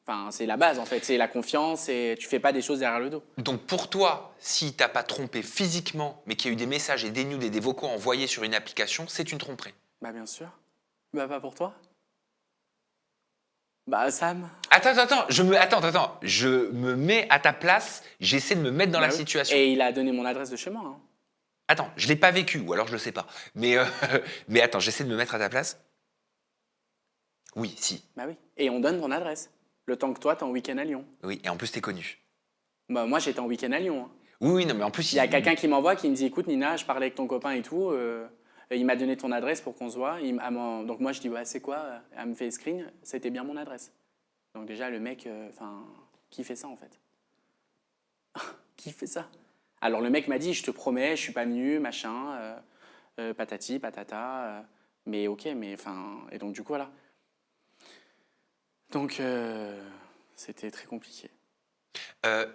[SPEAKER 1] Enfin, c'est la base en fait, c'est la confiance et tu fais pas des choses derrière le dos.
[SPEAKER 2] Donc pour toi, s'il t'a pas trompé physiquement, mais qu'il y a eu des messages et des nudes et des vocaux envoyés sur une application, c'est une tromperie.
[SPEAKER 1] Bah bien sûr. Bah, pas pour toi. Bah, Sam.
[SPEAKER 2] Attends, je me mets à ta place, j'essaie de me mettre dans
[SPEAKER 1] Bah
[SPEAKER 2] la
[SPEAKER 1] oui.
[SPEAKER 2] situation.
[SPEAKER 1] Et il a donné mon adresse de chez moi, hein.
[SPEAKER 2] Attends, je l'ai pas vécu, ou alors je le sais pas. Mais, mais attends, j'essaie de me mettre à ta place. Oui, si,
[SPEAKER 1] Bah oui. Et on donne ton adresse. Le temps que toi, t'es en week-end à Lyon.
[SPEAKER 2] oui, et en plus t'es connu.
[SPEAKER 1] Bah, moi, j'étais en week-end à Lyon, hein.
[SPEAKER 2] Oui, oui, non, mais en plus,
[SPEAKER 1] Il y a quelqu'un qui m'envoie, qui me dit, écoute, Nina, je parlais avec ton copain et tout. Et il m'a donné ton adresse pour qu'on se voit. Donc moi, je dis, ouais, c'est quoi? Elle me fait screen, c'était bien mon adresse. Donc déjà, le mec, enfin, qui fait ça en fait? Qui fait ça? Alors le mec m'a dit, je te promets, je suis pas venu, machin, patati, patata. Mais ok, mais enfin, et donc du coup, voilà. Donc c'était très compliqué.
[SPEAKER 2] Euh,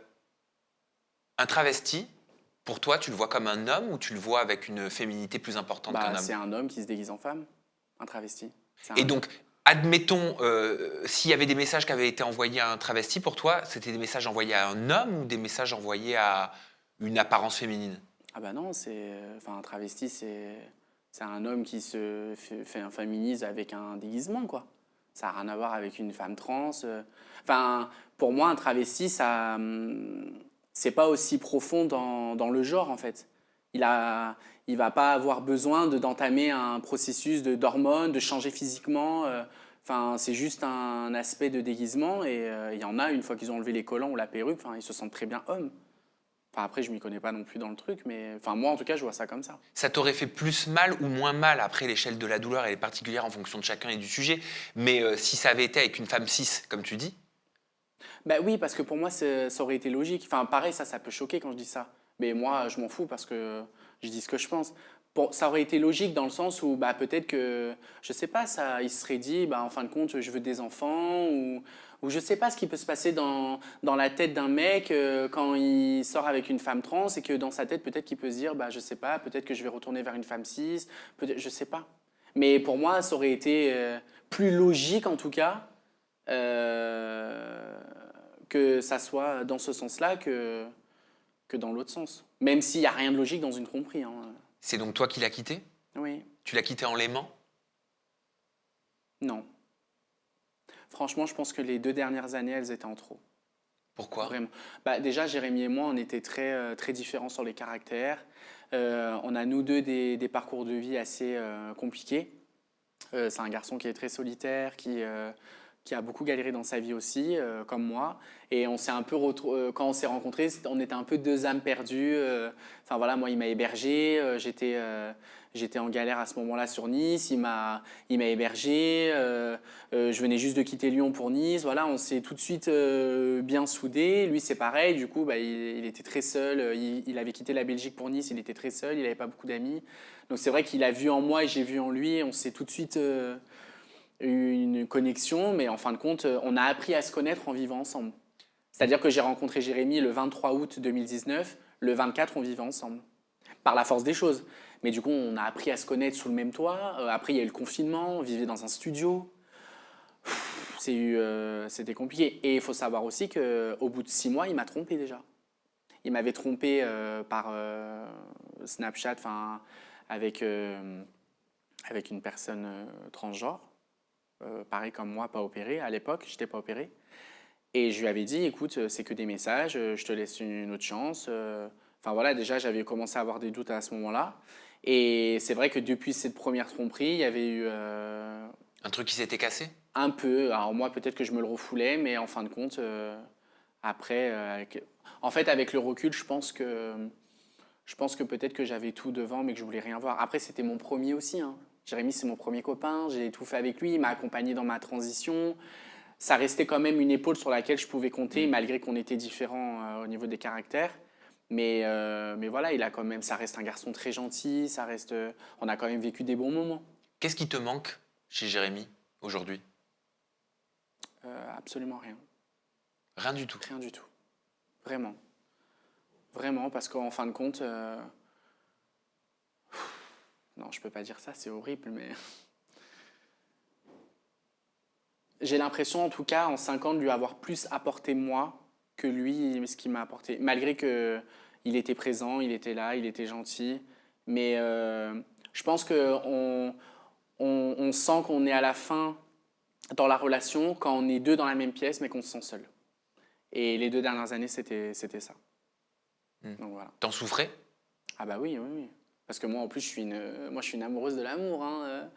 [SPEAKER 2] un travesti, pour toi, tu le vois comme un homme ou tu le vois avec une féminité plus importante qu'un
[SPEAKER 1] Bah,
[SPEAKER 2] homme?
[SPEAKER 1] c'est un homme qui se déguise en femme, un travesti.
[SPEAKER 2] Et donc, admettons, s'il y avait des messages qui avaient été envoyés à un travesti, pour toi, c'était des messages envoyés à un homme ou des messages envoyés à une apparence féminine?
[SPEAKER 1] Ah bah non, enfin, un travesti, c'est un homme qui se fait un féminise avec un déguisement, quoi. Ça n'a rien à voir avec une femme trans. Enfin, pour moi, un travesti, c'est pas aussi profond dans le genre, en fait. Il va pas avoir besoin d'entamer un processus d'hormones, de changer physiquement. Enfin, c'est juste un aspect de déguisement. Et il y en a, une fois qu'ils ont enlevé les collants ou la perruque, enfin, ils se sentent très bien hommes. Enfin, après, je m'y connais pas non plus dans le truc, mais enfin, moi, en tout cas, je vois ça comme ça.
[SPEAKER 2] Ça t'aurait fait plus mal ou moins mal? Après, l'échelle de la douleur, elle est particulière en fonction de chacun et du sujet. Mais si ça avait été avec une femme cis, comme tu dis,
[SPEAKER 1] Bah oui, parce que pour moi, ça aurait été logique. Enfin, pareil, ça peut choquer quand je dis ça. Mais moi, je m'en fous parce que je dis ce que je pense. Ça aurait été logique dans le sens où bah, peut-être que, je sais pas, il se serait dit, bah, en fin de compte, je veux des enfants, ou je sais pas ce qui peut se passer dans la tête d'un mec quand il sort avec une femme trans et que dans sa tête, peut-être qu'il peut se dire, bah, je sais pas, peut-être que je vais retourner vers une femme cis, je sais pas. Mais pour moi, ça aurait été plus logique en tout cas. Euh, que ça soit dans ce sens-là que dans l'autre sens. Même s'il n'y a rien de logique dans une tromperie, hein.
[SPEAKER 2] c'est donc toi qui l'as quitté?
[SPEAKER 1] Oui,
[SPEAKER 2] Tu l'as quitté en l'aimant?
[SPEAKER 1] non. Franchement, je pense que les 2 dernières années, elles étaient en trop.
[SPEAKER 2] Pourquoi?
[SPEAKER 1] Vraiment. Bah, déjà, Jérémy et moi, on était très différents sur les caractères. On a, nous deux, des parcours de vie assez compliqués. C'est un garçon qui est très solitaire, qui a beaucoup galéré dans sa vie aussi, comme moi. Et on s'est un peu quand on s'est rencontrés, on était un peu deux âmes perdues. Enfin voilà, moi il m'a hébergé, j'étais en galère à ce moment-là sur Nice, il m'a hébergé. Je venais juste de quitter Lyon pour Nice. Voilà, on s'est tout de suite bien soudés. Lui c'est pareil, du coup bah, il était très seul. Il avait quitté la Belgique pour Nice, il était très seul, il n'avait pas beaucoup d'amis. Donc c'est vrai qu'il a vu en moi et j'ai vu en lui. On s'est tout de suite eu une connexion, mais en fin de compte, on a appris à se connaître en vivant ensemble. C'est-à-dire que j'ai rencontré Jérémy le 23 août 2019, le 24, on vivait ensemble, par la force des choses. Mais du coup, on a appris à se connaître sous le même toit. Après, il y a eu le confinement, on vivait dans un studio. C'était compliqué. Et il faut savoir aussi qu'au bout de 6 mois, il m'a trompé déjà. Il m'avait trompé par Snapchat, enfin, avec une personne transgenre. Pareil comme moi, pas opéré. À l'époque, j'étais pas opéré. Et je lui avais dit, écoute, c'est que des messages, je te laisse une autre chance. Enfin voilà, déjà, j'avais commencé à avoir des doutes à ce moment-là. Et c'est vrai que depuis cette première tromperie, il y avait eu
[SPEAKER 2] Un truc qui s'était cassé?
[SPEAKER 1] un peu. Alors moi, peut-être que je me le refoulais, mais en fin de compte, après, en fait, avec le recul, je pense que peut-être que j'avais tout devant, mais que je voulais rien voir. Après, c'était mon premier aussi, hein. Jérémy, c'est mon premier copain, j'ai tout fait avec lui, il m'a accompagné dans ma transition. Ça restait quand même une épaule sur laquelle je pouvais compter, malgré qu'on était différents au niveau des caractères. Mais voilà, ça reste un garçon très gentil, on a quand même vécu des bons moments.
[SPEAKER 2] Qu'est-ce qui te manque chez Jérémy aujourd'hui?
[SPEAKER 1] Absolument rien.
[SPEAKER 2] Rien du tout.
[SPEAKER 1] Rien du tout. Vraiment. Vraiment, parce qu'en fin de compte, non, je peux pas dire ça, c'est horrible, mais j'ai l'impression, en tout cas, en 5 ans, de lui avoir plus apporté moi que lui, ce qu'il m'a apporté. Malgré que il était présent, il était là, il était gentil, mais je pense que on sent qu'on est à la fin dans la relation quand on est deux dans la même pièce, mais qu'on se sent seul. Et les 2 dernières années, c'était ça. Donc voilà.
[SPEAKER 2] T'en souffrais?
[SPEAKER 1] Ah bah oui, oui, oui. Parce que moi, en plus, je suis une amoureuse de l'amour. Hein.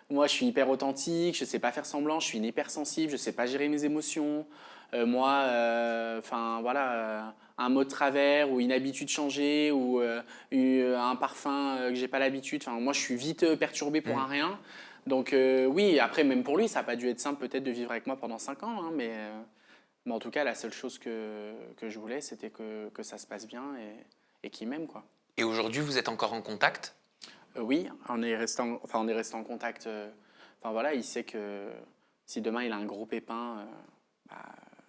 [SPEAKER 1] Moi, je suis hyper authentique, je sais pas faire semblant, je suis une hypersensible, je sais pas gérer mes émotions. Enfin voilà, un mot de travers ou une habitude changée ou un parfum que j'ai pas l'habitude. Enfin, moi, je suis vite perturbée pour un rien. Donc oui, après, même pour lui, ça n'a pas dû être simple peut-être de vivre avec moi pendant 5 ans. Hein, mais en tout cas, la seule chose que je voulais, c'était que ça se passe bien et qu'il m'aime, quoi.
[SPEAKER 2] Et aujourd'hui, vous êtes encore en contact?
[SPEAKER 1] Oui, on est resté en contact. Enfin voilà, il sait que si demain il a un gros pépin, bah,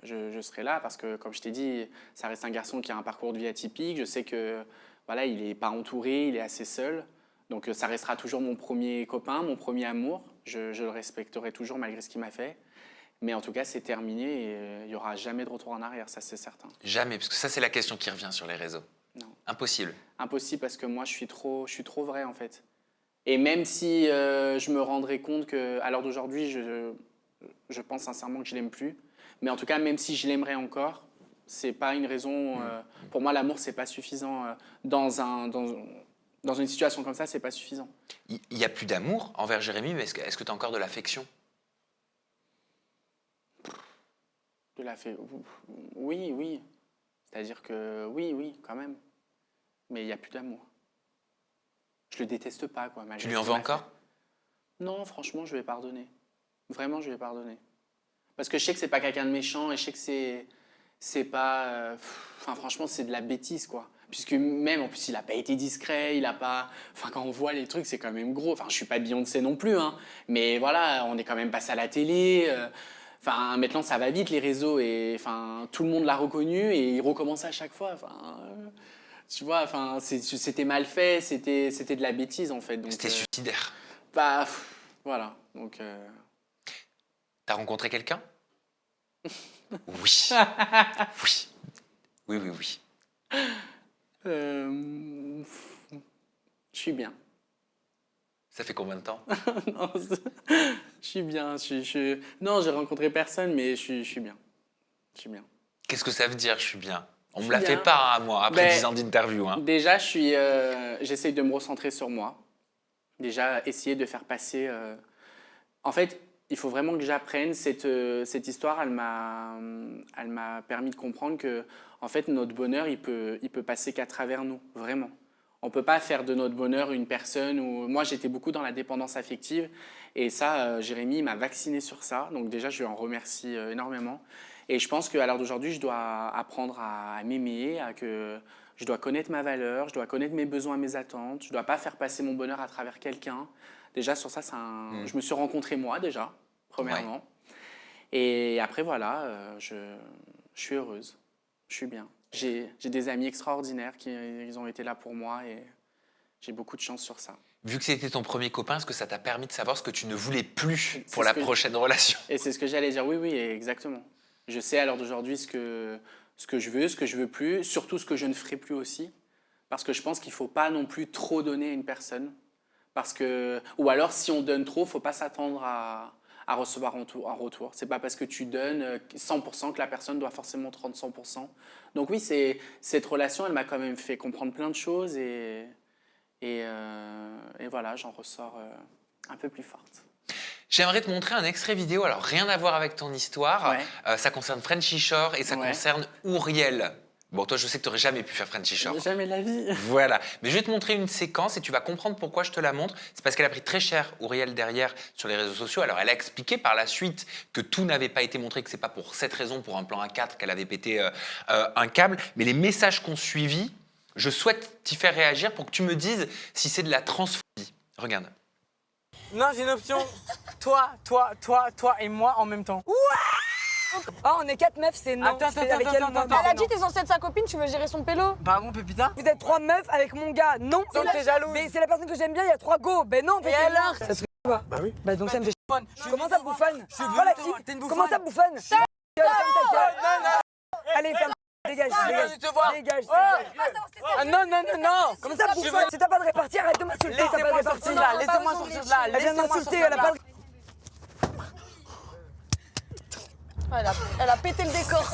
[SPEAKER 1] je serai là parce que, comme je t'ai dit, ça reste un garçon qui a un parcours de vie atypique. Je sais que voilà, il n'est pas entouré, il est assez seul. Donc ça restera toujours mon premier copain, mon premier amour. Je le respecterai toujours malgré ce qu'il m'a fait. Mais en tout cas, c'est terminé et il n'y aura jamais de retour en arrière, ça c'est certain.
[SPEAKER 2] Jamais, parce que ça, c'est la question qui revient sur les réseaux.
[SPEAKER 1] Non.
[SPEAKER 2] Impossible.
[SPEAKER 1] Impossible parce que moi, je suis trop vrai en fait. Et même si je me rendrais compte qu'à l'heure d'aujourd'hui, je pense sincèrement que je l'aime plus. Mais en tout cas, même si je l'aimerais encore, c'est pas une raison. Pour moi, l'amour, c'est pas suffisant. Dans une situation comme ça, c'est pas suffisant.
[SPEAKER 2] Il n'y a plus d'amour envers Jérémy, mais est-ce que tu as encore de l'affection?
[SPEAKER 1] Oui, oui. C'est-à-dire que oui, quand même. Mais il n'y a plus d'amour. Je le déteste pas, quoi.
[SPEAKER 2] Tu lui en veux encore?
[SPEAKER 1] Non, franchement, je vais pardonner. Vraiment, je vais pardonner. Parce que je sais que c'est pas quelqu'un de méchant et je sais que c'est pas... Enfin, franchement, c'est de la bêtise, quoi. Puisque même, en plus, il n'a pas été discret, il a pas... Enfin, quand on voit les trucs, c'est quand même gros. Enfin, je suis pas Beyoncé non plus, hein. Mais voilà, on est quand même passé à la télé. Enfin, maintenant, ça va vite, les réseaux. Et enfin, tout le monde l'a reconnu et il recommence à chaque fois. Enfin... Tu vois, enfin, c'était mal fait, c'était de la bêtise en fait.
[SPEAKER 2] C'était suicidaire.
[SPEAKER 1] Bah, voilà. Donc.
[SPEAKER 2] T'as rencontré quelqu'un? Oui. Oui. Oui, oui, oui.
[SPEAKER 1] Je suis bien.
[SPEAKER 2] Ça fait combien de temps?
[SPEAKER 1] Non, je suis bien. Non, j'ai rencontré personne, mais je suis bien. Je suis bien.
[SPEAKER 2] Qu'est-ce que ça veut dire, je suis bien? On me l'a fait pas à moi, après 10 ans d'interview. Hein.
[SPEAKER 1] Déjà, j'essaye de me recentrer sur moi. Déjà, essayer de faire passer... En fait, il faut vraiment que j'apprenne. Cette histoire, elle m'a permis de comprendre que en fait, notre bonheur, il peut passer qu'à travers nous, vraiment. On ne peut pas faire de notre bonheur une personne où... Moi, j'étais beaucoup dans la dépendance affective. Et ça, Jérémy m'a vacciné sur ça. Donc déjà, je lui en remercie énormément. Et je pense qu'à l'heure d'aujourd'hui, je dois apprendre à m'aimer, je dois connaître ma valeur, je dois connaître mes besoins, mes attentes. Je ne dois pas faire passer mon bonheur à travers quelqu'un. Déjà, sur ça, je me suis rencontré moi, déjà, premièrement. Ouais. Et après, voilà, je suis heureuse. Je suis bien. J'ai des amis extraordinaires ils ont été là pour moi et j'ai beaucoup de chance sur ça.
[SPEAKER 2] Vu que c'était ton premier copain, est-ce que ça t'a permis de savoir ce que tu ne voulais plus pour la prochaine relation?
[SPEAKER 1] Et c'est ce que j'allais dire, oui, exactement. Je sais à l'heure d'aujourd'hui ce que je veux, ce que je veux plus, surtout ce que je ne ferai plus aussi. Parce que je pense qu'il ne faut pas non plus trop donner à une personne. Ou alors, si on donne trop, il ne faut pas s'attendre à recevoir en retour. Ce n'est pas parce que tu donnes 100% que la personne doit forcément te rendre 100%. Donc oui, cette relation, elle m'a quand même fait comprendre plein de choses et voilà, j'en ressors un peu plus forte.
[SPEAKER 2] J'aimerais te montrer un extrait vidéo, alors rien à voir avec ton histoire,
[SPEAKER 1] ouais.
[SPEAKER 2] Ça concerne Frenchy Shore et ça concerne Ouriel. Bon, toi, je sais que tu n'aurais jamais pu faire Frenchy Shore.
[SPEAKER 1] Jamais de la vie.
[SPEAKER 2] Voilà, mais je vais te montrer une séquence et tu vas comprendre pourquoi je te la montre. C'est parce qu'elle a pris très cher, Ouriel, derrière, sur les réseaux sociaux. Alors, elle a expliqué par la suite que tout n'avait pas été montré, que ce n'est pas pour cette raison, pour un plan A4, qu'elle avait pété un câble. Mais les messages qu'on suivit, je souhaite t'y faire réagir pour que tu me dises si c'est de la transphobie. Regarde.
[SPEAKER 5] Non, j'ai une option. Toi et moi en même temps.
[SPEAKER 6] Ouais. Oh, on est 4 meufs, c'est non.
[SPEAKER 5] Attends. Elle
[SPEAKER 6] a dit t'es censé être sa copine, tu veux gérer son pélo.
[SPEAKER 5] Pardon, Pépita.
[SPEAKER 6] Vous êtes 3 meufs avec mon gars, non.
[SPEAKER 5] Donc t'es jalouse.
[SPEAKER 6] Mais c'est la personne que j'aime bien, il y a 3 go. Ben non,
[SPEAKER 5] et alors
[SPEAKER 6] ça se quoi?
[SPEAKER 5] Bah oui.
[SPEAKER 6] Bah donc ça me fait chier. Comment ça bouffonne?
[SPEAKER 5] T'es une bouffonne.
[SPEAKER 6] Comment ça bouffonne? Allez, ferme. Dégage,
[SPEAKER 5] Non,
[SPEAKER 6] dégage.
[SPEAKER 5] je te vois.
[SPEAKER 6] Dégage,
[SPEAKER 5] Oh.
[SPEAKER 6] dégage.
[SPEAKER 5] Ah non, non, non, non.
[SPEAKER 6] Comment ça,
[SPEAKER 5] Je
[SPEAKER 6] bouffe
[SPEAKER 5] veux-
[SPEAKER 6] Si t'as pas de répartie, arrête de m'insulter, t'as pas de
[SPEAKER 5] Laissez-moi
[SPEAKER 6] répartie.
[SPEAKER 5] sortir de là, laissez-moi sortir de là.
[SPEAKER 6] Elle vient de
[SPEAKER 5] laissez-moi
[SPEAKER 6] m'insulter,
[SPEAKER 5] sortir
[SPEAKER 6] elle a
[SPEAKER 5] de
[SPEAKER 6] pas
[SPEAKER 5] là.
[SPEAKER 6] de...
[SPEAKER 7] Elle a pété le décor.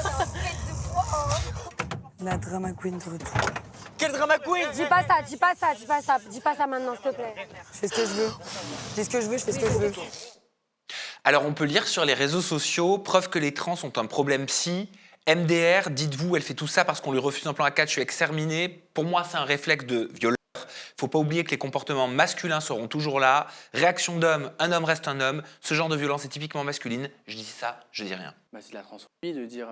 [SPEAKER 6] La drama queen de retour.
[SPEAKER 5] Quel drama queen.
[SPEAKER 7] Dis pas ça, dis pas ça, dis pas ça, dis pas ça maintenant, s'il te plaît.
[SPEAKER 6] Je fais ce que je veux. Je fais ce que je veux, je fais ce que je veux.
[SPEAKER 2] Alors, on peut lire sur les réseaux sociaux, preuve que les trans ont un problème psy. MDR, dites-vous, elle fait tout ça parce qu'on lui refuse un plan A4, je suis exterminé. Pour moi, c'est un réflexe de violeur. Faut pas oublier que les comportements masculins seront toujours là. Réaction d'homme, un homme reste un homme. Ce genre de violence est typiquement masculine. Je dis ça, je dis rien.
[SPEAKER 1] Bah, c'est de la transphobie de dire.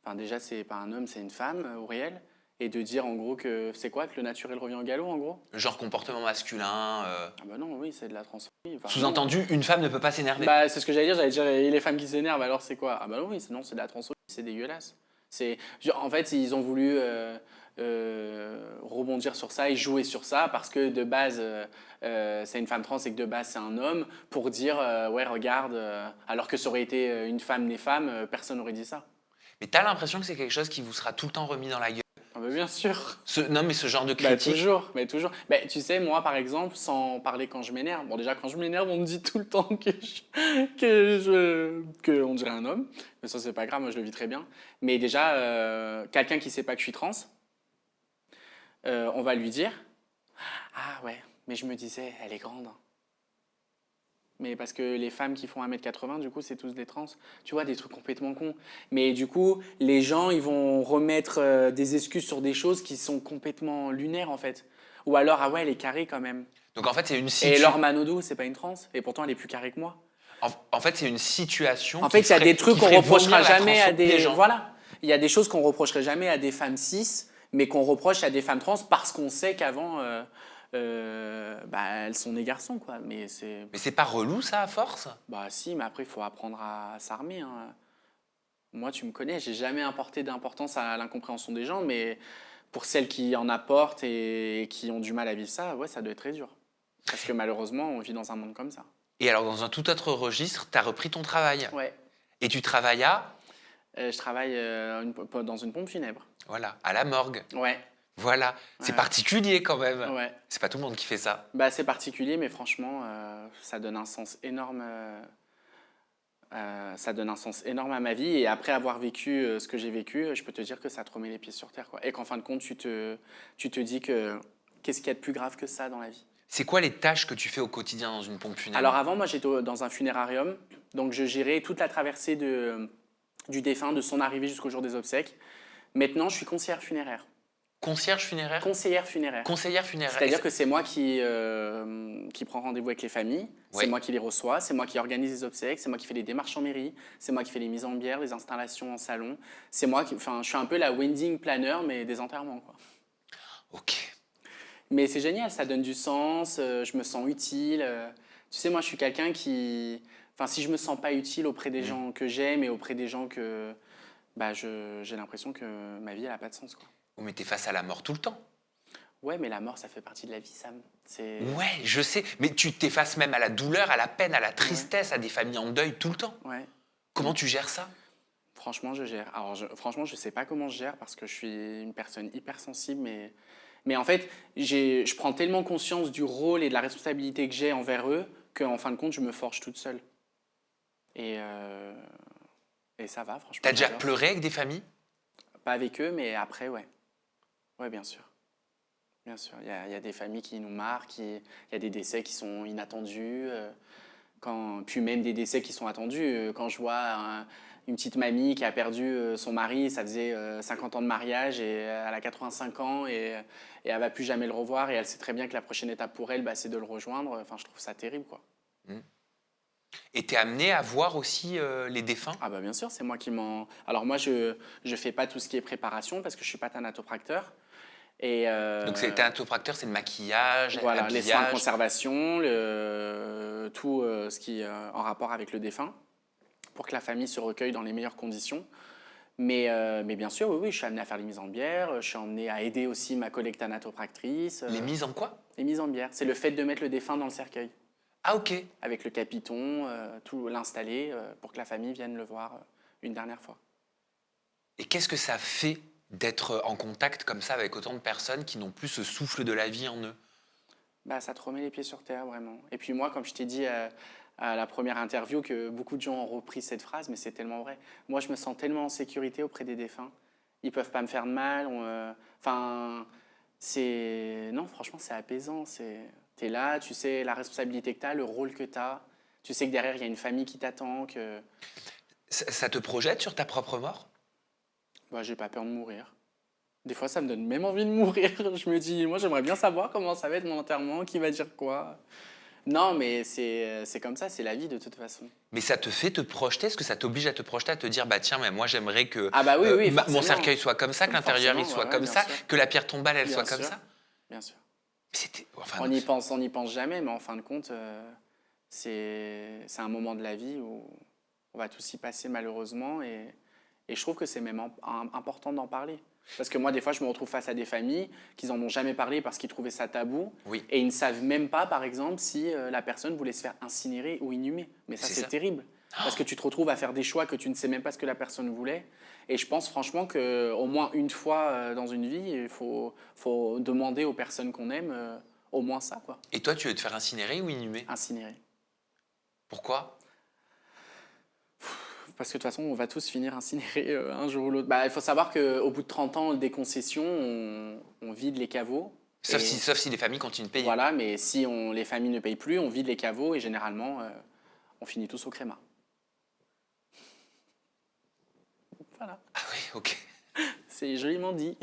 [SPEAKER 1] Enfin, déjà, c'est pas un homme, c'est une femme, au réel. Et de dire en gros que c'est quoi que le naturel revient au galop en gros.
[SPEAKER 2] Genre comportement masculin.
[SPEAKER 1] Ah bah non, oui, c'est de la transphobie. Enfin,
[SPEAKER 2] Sous-entendu, une femme ne peut pas s'énerver.
[SPEAKER 1] bah, c'est ce que j'allais dire, et les femmes qui s'énervent, alors c'est quoi? Ah bah non, oui, non, c'est de la transphobie, c'est dégueulasse. En fait, ils ont voulu rebondir sur ça et jouer sur ça parce que de base, c'est une femme trans et que de base, c'est un homme pour dire, ouais, regarde, alors que ça aurait été une femme née femme, personne n'aurait dit ça.
[SPEAKER 2] Mais t'as l'impression que c'est quelque chose qui vous sera tout le temps remis dans la gueule.
[SPEAKER 1] Ah bah bien sûr.
[SPEAKER 2] Non, mais ce genre de
[SPEAKER 1] Bah,
[SPEAKER 2] critique.
[SPEAKER 1] toujours, mais toujours. Bah, tu sais, moi, par exemple, sans parler quand je m'énerve, bon, déjà, quand je m'énerve, on me dit tout le temps que on dirait un homme. Mais ça, c'est pas grave, moi, je le vis très bien. Mais déjà, quelqu'un qui sait pas que je suis trans, on va lui dire « Ah ouais, mais je me disais, elle est grande. » Mais parce que les femmes qui font 1m80, du coup, c'est tous des trans. Tu vois, des trucs complètement cons. Mais du coup, les gens, ils vont remettre des excuses sur des choses qui sont complètement lunaires, en fait. Ou alors, ah ouais, elle est carrée quand même.
[SPEAKER 2] Donc en fait, c'est une
[SPEAKER 1] Et
[SPEAKER 2] situation.
[SPEAKER 1] Laure Manodou, c'est pas une trans. Et pourtant, elle est plus carrée que moi.
[SPEAKER 2] En fait, c'est une situation.
[SPEAKER 1] En fait, il y a des trucs qu'on reprochera jamais à des
[SPEAKER 2] gens.
[SPEAKER 1] Voilà. Il y a des choses qu'on reprocherait jamais à des femmes cis, mais qu'on reproche à des femmes trans parce qu'on sait qu'avant, bah, elles sont des garçons, quoi. Mais c'est...
[SPEAKER 2] Mais c'est pas relou, ça, à force?
[SPEAKER 1] Bah si, mais après, il faut apprendre à s'armer. Hein. Moi, tu me connais, j'ai jamais apporté d'importance à l'incompréhension des gens, mais pour celles qui en apportent et qui ont du mal à vivre ça, ouais, ça doit être très dur. Parce que malheureusement, on vit dans un monde comme ça.
[SPEAKER 2] Et alors, dans un tout autre registre, t'as repris ton travail.
[SPEAKER 1] Ouais.
[SPEAKER 2] Et tu travailles à,
[SPEAKER 1] Je travaille dans une pompe funèbre.
[SPEAKER 2] voilà, à la morgue.
[SPEAKER 1] Ouais,
[SPEAKER 2] Voilà. C'est
[SPEAKER 1] Ouais.
[SPEAKER 2] particulier quand même.
[SPEAKER 1] ouais.
[SPEAKER 2] C'est pas tout le monde qui fait ça.
[SPEAKER 1] Bah, c'est particulier, mais franchement, ça donne un sens énorme. Ça donne un sens énorme à ma vie. Et après avoir vécu ce que j'ai vécu, je peux te dire que ça te remet les pieds sur terre, quoi. Et qu'en fin de compte, tu te dis que qu'est-ce qu'il y a de plus grave que ça dans la vie?
[SPEAKER 2] C'est quoi les tâches que tu fais au quotidien dans une pompe funèbre?
[SPEAKER 1] Alors avant, moi, j'étais dans un funérarium. Donc, je gérais toute la traversée du défunt, de son arrivée jusqu'au jour des obsèques. Maintenant, je suis conseillère funéraire.
[SPEAKER 2] Concierge funéraire?
[SPEAKER 1] Conseillère funéraire.
[SPEAKER 2] Conseillère funéraire.
[SPEAKER 1] C'est-à-dire
[SPEAKER 2] Et
[SPEAKER 1] que c'est moi qui prend rendez-vous avec les familles, c'est
[SPEAKER 2] Oui.
[SPEAKER 1] moi qui les reçois, c'est moi qui organise les obsèques, c'est moi qui fais les démarches en mairie, c'est moi qui fais les mises en bière, les installations en salon. C'est moi qui, enfin, je suis un peu la wedding planner, mais des enterrements, quoi.
[SPEAKER 2] Ok.
[SPEAKER 1] Mais c'est génial, ça donne du sens, je me sens utile. Tu sais, moi, je suis quelqu'un qui... Enfin, si je me sens pas utile auprès des gens que j'aime et auprès des gens que... Bah, j'ai l'impression que ma vie, elle n'a pas de sens, quoi.
[SPEAKER 2] Oh, mais t'es face à la mort tout le temps.
[SPEAKER 1] Ouais, mais la mort, ça fait partie de la vie, Sam. C'est...
[SPEAKER 2] Ouais, je sais. Mais tu t'effaces même à la douleur, à la peine, à la tristesse, à des familles en deuil tout le temps.
[SPEAKER 1] Ouais.
[SPEAKER 2] Comment tu gères ça?
[SPEAKER 1] Franchement, je gère. Alors, franchement, je sais pas comment je gère parce que je suis une personne hypersensible, mais en fait, je prends tellement conscience du rôle et de la responsabilité que j'ai envers eux qu'en fin de compte, je me forge toute seule. Et ça va, franchement.
[SPEAKER 2] T'as déjà
[SPEAKER 1] j'adore.
[SPEAKER 2] pleuré avec des familles?
[SPEAKER 1] Pas avec eux, mais après, ouais. Ouais, bien sûr. Bien sûr. Il y a des familles qui nous marquent, il y a des décès qui sont inattendus, puis même des décès qui sont attendus. Quand je vois une petite mamie qui a perdu son mari, ça faisait 50 ans de mariage et elle a 85 ans et elle va plus jamais le revoir et elle sait très bien que la prochaine étape pour elle, bah, c'est de le rejoindre. Enfin, je trouve ça terrible, quoi.
[SPEAKER 2] Et t'es amené à voir aussi les défunts?
[SPEAKER 1] Ah bah bien sûr, c'est moi qui m'en... Alors moi, je fais pas tout ce qui est préparation parce que je suis pas thanatopracteur. Et
[SPEAKER 2] Donc c'est thanatopracteur, c'est le maquillage,
[SPEAKER 1] voilà, les soins de
[SPEAKER 2] l'habillage.
[SPEAKER 1] conservation, tout ce qui est en rapport avec le défunt, pour que la famille se recueille dans les meilleures conditions. Mais bien sûr, oui, je suis amené à faire les mises en bière, je suis amené à aider aussi ma collègue thanatopractrice.
[SPEAKER 2] Les mises en quoi?
[SPEAKER 1] Les mises en bière, c'est le fait de mettre le défunt dans le cercueil,
[SPEAKER 2] Ah ok.
[SPEAKER 1] avec le capiton, tout l'installer pour que la famille vienne le voir une dernière fois.
[SPEAKER 2] Et qu'est-ce que ça fait d'être en contact comme ça avec autant de personnes qui n'ont plus ce souffle de la vie en eux?
[SPEAKER 1] Bah, ça te remet les pieds sur terre, vraiment. Et puis moi, comme je t'ai dit à la première interview, que beaucoup de gens ont repris cette phrase, mais c'est tellement vrai. Moi, je me sens tellement en sécurité auprès des défunts. Ils peuvent pas me faire de mal. Enfin, non, franchement, c'est apaisant. T'es là, tu sais la responsabilité que tu as, le rôle que tu as. Tu sais que derrière, il y a une famille qui t'attend.
[SPEAKER 2] Ça te projette sur ta propre mort?
[SPEAKER 1] Bah, j'ai pas peur de mourir. Des fois, ça me donne même envie de mourir. Je me dis, moi, j'aimerais bien savoir comment ça va être mon enterrement, qui va dire quoi. Non, mais c'est comme ça, c'est la vie de toute façon.
[SPEAKER 2] Mais ça te fait te projeter? Est-ce que ça t'oblige à te projeter, à te dire, bah tiens, mais moi j'aimerais que
[SPEAKER 1] Ah bah oui, oui,
[SPEAKER 2] mon
[SPEAKER 1] forcément.
[SPEAKER 2] cercueil soit comme ça, que l'intérieur il soit
[SPEAKER 1] Ouais,
[SPEAKER 2] comme
[SPEAKER 1] bien
[SPEAKER 2] ça,
[SPEAKER 1] sûr.
[SPEAKER 2] que la pierre tombale elle
[SPEAKER 1] Bien
[SPEAKER 2] soit comme
[SPEAKER 1] sûr.
[SPEAKER 2] ça?
[SPEAKER 1] Bien sûr.
[SPEAKER 2] Enfin,
[SPEAKER 1] On n'y pense jamais, mais en fin de compte, c'est un moment de la vie où on va tous y passer malheureusement. Et je trouve que c'est même important d'en parler. Parce que moi, des fois, je me retrouve face à des familles qui n'en ont jamais parlé parce qu'ils trouvaient ça tabou.
[SPEAKER 2] Oui.
[SPEAKER 1] Et ils ne savent même pas, par exemple, si la personne voulait se faire incinérer ou inhumer. Mais ça,
[SPEAKER 2] C'est
[SPEAKER 1] c'est
[SPEAKER 2] ça.
[SPEAKER 1] terrible. Parce que tu te retrouves à faire des choix que tu ne sais même pas ce que la personne voulait. Et je pense franchement qu'au moins une fois dans une vie, il faut demander aux personnes qu'on aime au moins ça, quoi.
[SPEAKER 2] Et toi, tu veux te faire incinérer ou inhumer?
[SPEAKER 1] Incinérer.
[SPEAKER 2] Pourquoi?
[SPEAKER 1] Parce que de toute façon, on va tous finir incinérés un jour ou l'autre. Bah, il faut savoir qu'au bout de 30 ans des concessions, on vide les caveaux.
[SPEAKER 2] Sauf
[SPEAKER 1] Et
[SPEAKER 2] si les familles continuent de payer.
[SPEAKER 1] Voilà, mais si les familles ne payent plus, on vide les caveaux et généralement, on finit tous au créma. Voilà,
[SPEAKER 2] Ah oui, ok.
[SPEAKER 1] c'est joliment dit.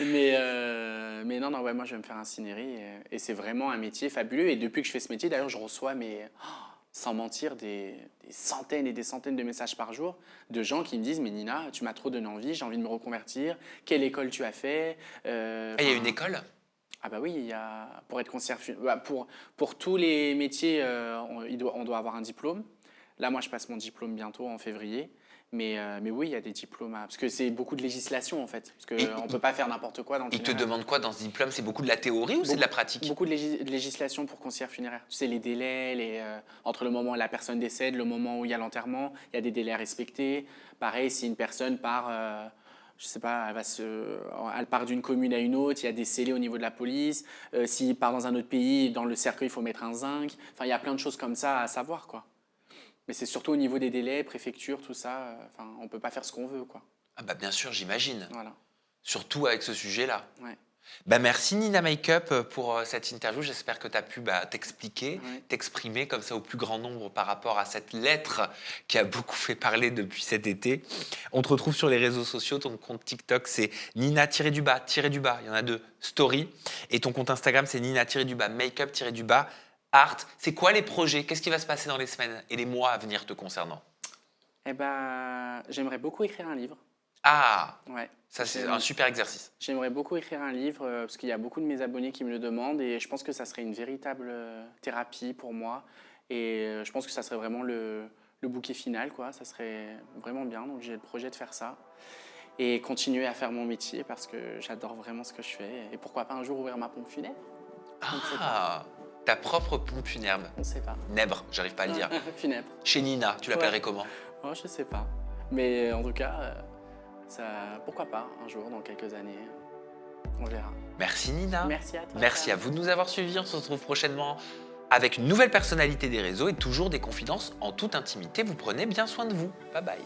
[SPEAKER 1] mais non, ouais, moi je vais me faire incinérer et c'est vraiment un métier fabuleux. Et depuis que je fais ce métier, d'ailleurs, je reçois sans mentir, des centaines et des centaines de messages par jour de gens qui me disent « Mais Nina, tu m'as trop donné envie, j'ai envie de me reconvertir. Quelle école tu as fait ?»
[SPEAKER 2] Il y a une école?
[SPEAKER 1] Ah bah oui, pour être concierge, pour tous les métiers, on doit avoir un diplôme. Là, moi, je passe mon diplôme bientôt en février. Mais oui, il y a des diplômes. Parce que c'est beaucoup de législation, en fait. Parce qu'on ne peut pas faire n'importe quoi dans le
[SPEAKER 2] Ils te
[SPEAKER 1] funéraire.
[SPEAKER 2] demandent quoi dans ce diplôme? C'est beaucoup de la théorie ou c'est de la pratique?
[SPEAKER 1] Beaucoup de législation pour concierge funéraire. Tu sais, les délais, entre le moment où la personne décède, le moment où il y a l'enterrement, il y a des délais à respecter. Pareil, si une personne part, je sais pas, elle part d'une commune à une autre, il y a des scellés au niveau de la police. S'il part dans un autre pays, dans le cercueil, il faut mettre un zinc. Enfin, il y a plein de choses comme ça à savoir, quoi. Mais c'est surtout au niveau des délais, préfecture, tout ça. Enfin, on peut pas faire ce qu'on veut, quoi.
[SPEAKER 2] Ah bah bien sûr, j'imagine.
[SPEAKER 1] Voilà.
[SPEAKER 2] Surtout avec ce sujet-là.
[SPEAKER 1] Ouais.
[SPEAKER 2] Bah merci Nina Makeup pour cette interview. J'espère que tu as pu t'expliquer,
[SPEAKER 1] Ouais.
[SPEAKER 2] t'exprimer comme ça au plus grand nombre par rapport à cette lettre qui a beaucoup fait parler depuis cet été. On te retrouve sur les réseaux sociaux. Ton compte TikTok, c'est Nina-du-bas, il y en a deux, story. Et ton compte Instagram, c'est Nina-du-bas, makeup-du-bas, art. C'est quoi les projets? Qu'est-ce qui va se passer dans les semaines et les mois à venir te concernant?
[SPEAKER 1] Eh ben, j'aimerais beaucoup écrire un livre.
[SPEAKER 2] Ah,
[SPEAKER 1] Ouais.
[SPEAKER 2] ça c'est un super exercice.
[SPEAKER 1] J'aimerais beaucoup écrire un livre parce qu'il y a beaucoup de mes abonnés qui me le demandent et je pense que ça serait une véritable thérapie pour moi et je pense que ça serait vraiment le bouquet final, quoi. Ça serait vraiment bien, donc j'ai le projet de faire ça et continuer à faire mon métier parce que j'adore vraiment ce que je fais et pourquoi pas un jour ouvrir ma pompe funèbre. On ne sait pas.
[SPEAKER 2] Ah, ta propre pompe funèbre.
[SPEAKER 1] On ne sait pas.
[SPEAKER 2] Nèbre, j'arrive pas à le dire.
[SPEAKER 1] Funèbre.
[SPEAKER 2] Chez Nina, tu l'appellerais
[SPEAKER 1] Ouais.
[SPEAKER 2] comment?
[SPEAKER 1] Oh, je sais pas. Mais en tout cas, pourquoi pas un jour, dans quelques années, on verra.
[SPEAKER 2] Merci Nina.
[SPEAKER 1] Merci à toi.
[SPEAKER 2] Merci à
[SPEAKER 1] Sam.
[SPEAKER 2] vous de nous avoir suivis. On se retrouve prochainement avec une nouvelle personnalité des réseaux et toujours des confidences en toute intimité. Vous prenez bien soin de vous. Bye bye.